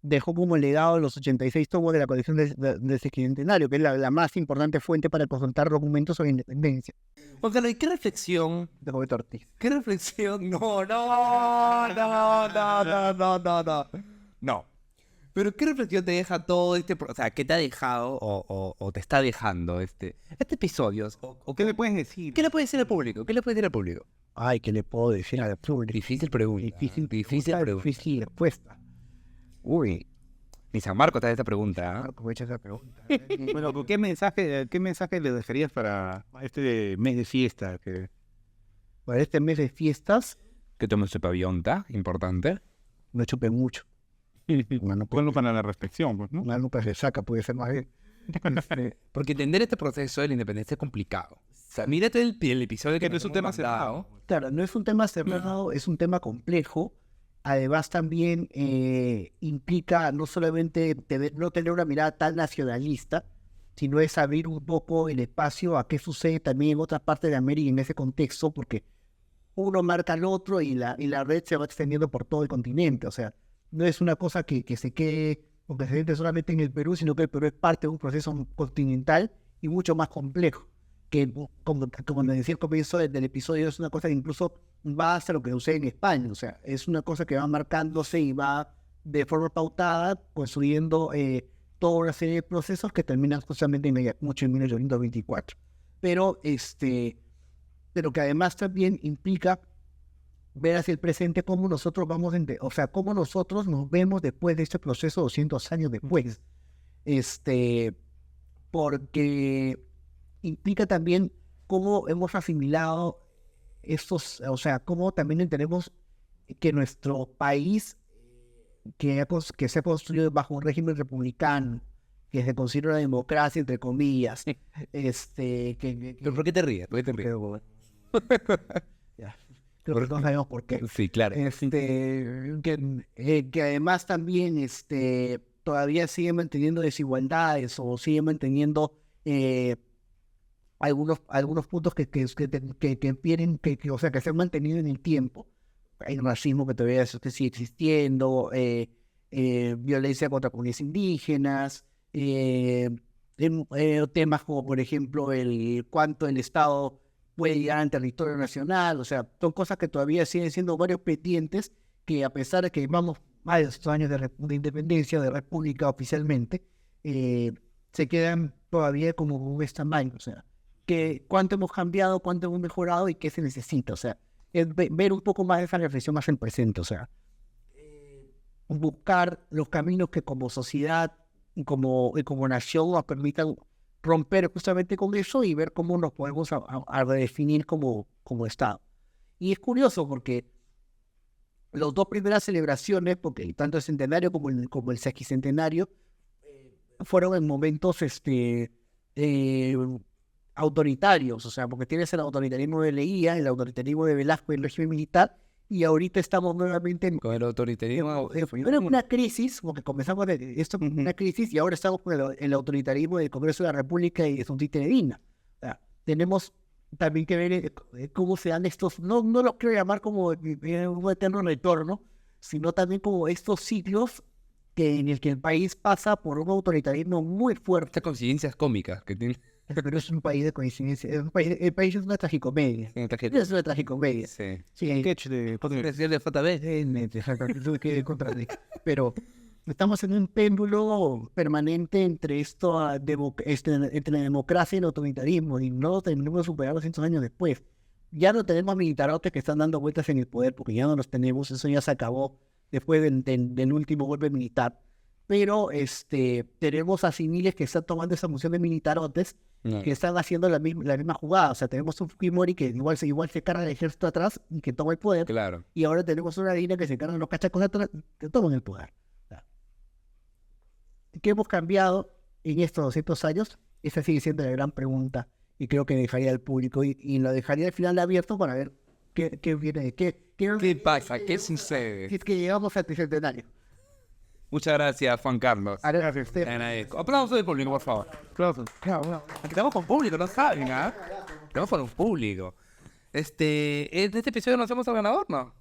S3: dejó como legado los 86 tomos de la colección del sesquicentenario, que es la más importante fuente para consultar documentos sobre independencia
S2: Juan Carlos, ¿y qué reflexión?
S3: de Roberto Ortiz.
S2: ¿Qué reflexión? No. Pero ¿qué reflexión te deja todo o sea, qué te ha dejado o te está dejando este episodio? ¿O
S1: ¿Qué le puedes decir?
S2: qué le puede decir al público? ¿Qué le puede decir al público?
S3: Ay, ¿qué le puedo decir al público?
S2: Difícil pregunta. Difícil pregunta.
S3: Difícil respuesta.
S2: Uy. Ni San Marcos te da esta pregunta, ¿ah?
S3: Marco, me echa esa pregunta.
S1: Bueno, ¿qué mensaje le dejarías para este mes de fiesta?
S3: Para este mes de fiestas,
S2: Que tomes ese pavionta, importante.
S3: no chupen mucho.
S1: Ponlo para la reflexión, pues, ¿no?
S3: Una lupa se saca, puede ser más bien.
S2: Porque entender este proceso de la independencia es complicado. O sea, mírate el episodio que
S1: no es un tema cerrado.
S3: Claro, no es un tema cerrado, es un tema complejo. Además también implica no solamente no tener una mirada tan nacionalista, sino es abrir un poco el espacio a qué sucede también en otras partes de América en ese contexto, porque uno marca al otro y la red se va extendiendo por todo el continente. O sea, no es una cosa que se quede o que se siente solamente en el Perú, sino que el Perú es parte de un proceso continental y mucho más complejo. Que, como les decía al comienzo del episodio, es una cosa que incluso va hasta lo que sucede en España. O sea, es una cosa que va marcándose y va de forma pautada, construyendo toda una serie de procesos que terminan justamente en Ayacucho en 1824. Pero que además también implica ver hacia el presente cómo nosotros cómo nosotros nos vemos después de este proceso 200 años después. Porque implica también cómo hemos asimilado o sea, cómo también entendemos que nuestro país, que se ha construido bajo un régimen republicano, que se considera una democracia, entre comillas.
S2: ¿Pero por qué te ríes? ¿Por qué te ríes?
S3: Creo que todos sabemos por qué.
S2: Sí, claro.
S3: Que además también todavía sigue manteniendo desigualdades o sigue manteniendo algunos puntos que o sea, que se han mantenido en el tiempo. Hay racismo que todavía sigue existiendo, violencia contra comunidades indígenas, temas como, por ejemplo, cuánto el Estado puede llegar al territorio nacional. O sea, son cosas que todavía siguen siendo varios pendientes que, a pesar de que vamos varios años de independencia, de república oficialmente, se quedan todavía como un stand-by. O sea, cuánto hemos cambiado, cuánto hemos mejorado y qué se necesita. O sea, es ver un poco más esa reflexión más en presente. O sea, buscar los caminos que como sociedad y como nación nos permitan romper justamente con eso y ver cómo nos podemos a redefinir como Estado. Y es curioso porque las dos primeras celebraciones, porque tanto el centenario como el sesquicentenario, fueron en momentos autoritarios. O sea, porque tienes el autoritarismo de Leguía, el autoritarismo de Velasco y el régimen militar, y ahorita estamos nuevamente
S2: con el autoritarismo.
S3: Era una crisis, porque comenzamos esto con una crisis, y ahora estamos con el autoritarismo del Congreso de la República y de su títere Medina. O sea, tenemos también que ver cómo se dan estos, no lo quiero llamar como un eterno retorno, sino también como estos ciclos en el que el país pasa por un autoritarismo muy fuerte.
S2: Estas coincidencias cómicas que tiene.
S3: Pero es un país de coincidencia. El país es una tragicomedia. Es una tragicomedia.
S2: Sí.
S3: Sí,
S1: Sketch de
S3: pero estamos en un péndulo permanente entre entre la democracia y el autoritarismo, y no lo tenemos superado 200 años después. Ya no tenemos militarotes que están dando vueltas en el poder, porque ya no los tenemos. Eso ya se acabó después del último golpe militar. Pero tenemos a civiles que están tomando esa función de militarotes, que están haciendo la misma jugada. O sea, tenemos un Fujimori que igual se carga el ejército atrás y que toma el poder.
S2: Claro.
S3: Y ahora tenemos una Dina que se carga los cachacos atrás que toman el poder. ¿Qué hemos cambiado en estos 200 años? Esa sigue siendo la gran pregunta, y creo que dejaría al público y lo dejaría al final abierto para ver qué viene.
S2: ¿Qué pasa? ¿Qué sucede?
S3: Si es que llegamos al tricentenario.
S2: Muchas gracias, Juan Carlos.
S3: Gracias,
S2: Te agradezco. Aplausos del público, por favor. Aplausos. Aquí estamos con público, no saben, ¿ah? Estamos con un público. ¿En este episodio no hacemos al ganador, no?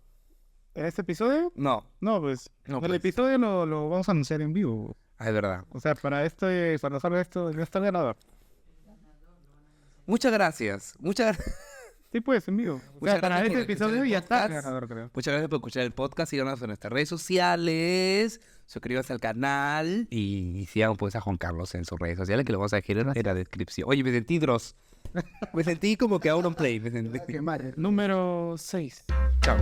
S1: ¿En este episodio?
S2: No.
S1: No, pues.
S2: No,
S1: el
S2: pues.
S1: episodio lo vamos a anunciar en vivo.
S2: Ah, es verdad.
S1: O sea, cuando salga esto, no está el ganador.
S2: Muchas gracias.
S1: Sí, pues, en vivo. O
S2: Muchas
S1: sea, para
S2: gracias
S1: este
S2: por
S1: episodio
S2: escuchar
S1: ya
S2: el
S1: está el
S2: podcast.
S1: ganador, creo.
S2: Muchas gracias por escuchar el podcast. Síganos en nuestras redes sociales. Suscríbanse al canal. Y sigan pues a Juan Carlos en sus redes sociales, que lo vamos a dejar en la descripción. Oye, me sentí Dross. Me sentí como que Auron Play. Me sentí.
S1: Número 6.
S2: Chao.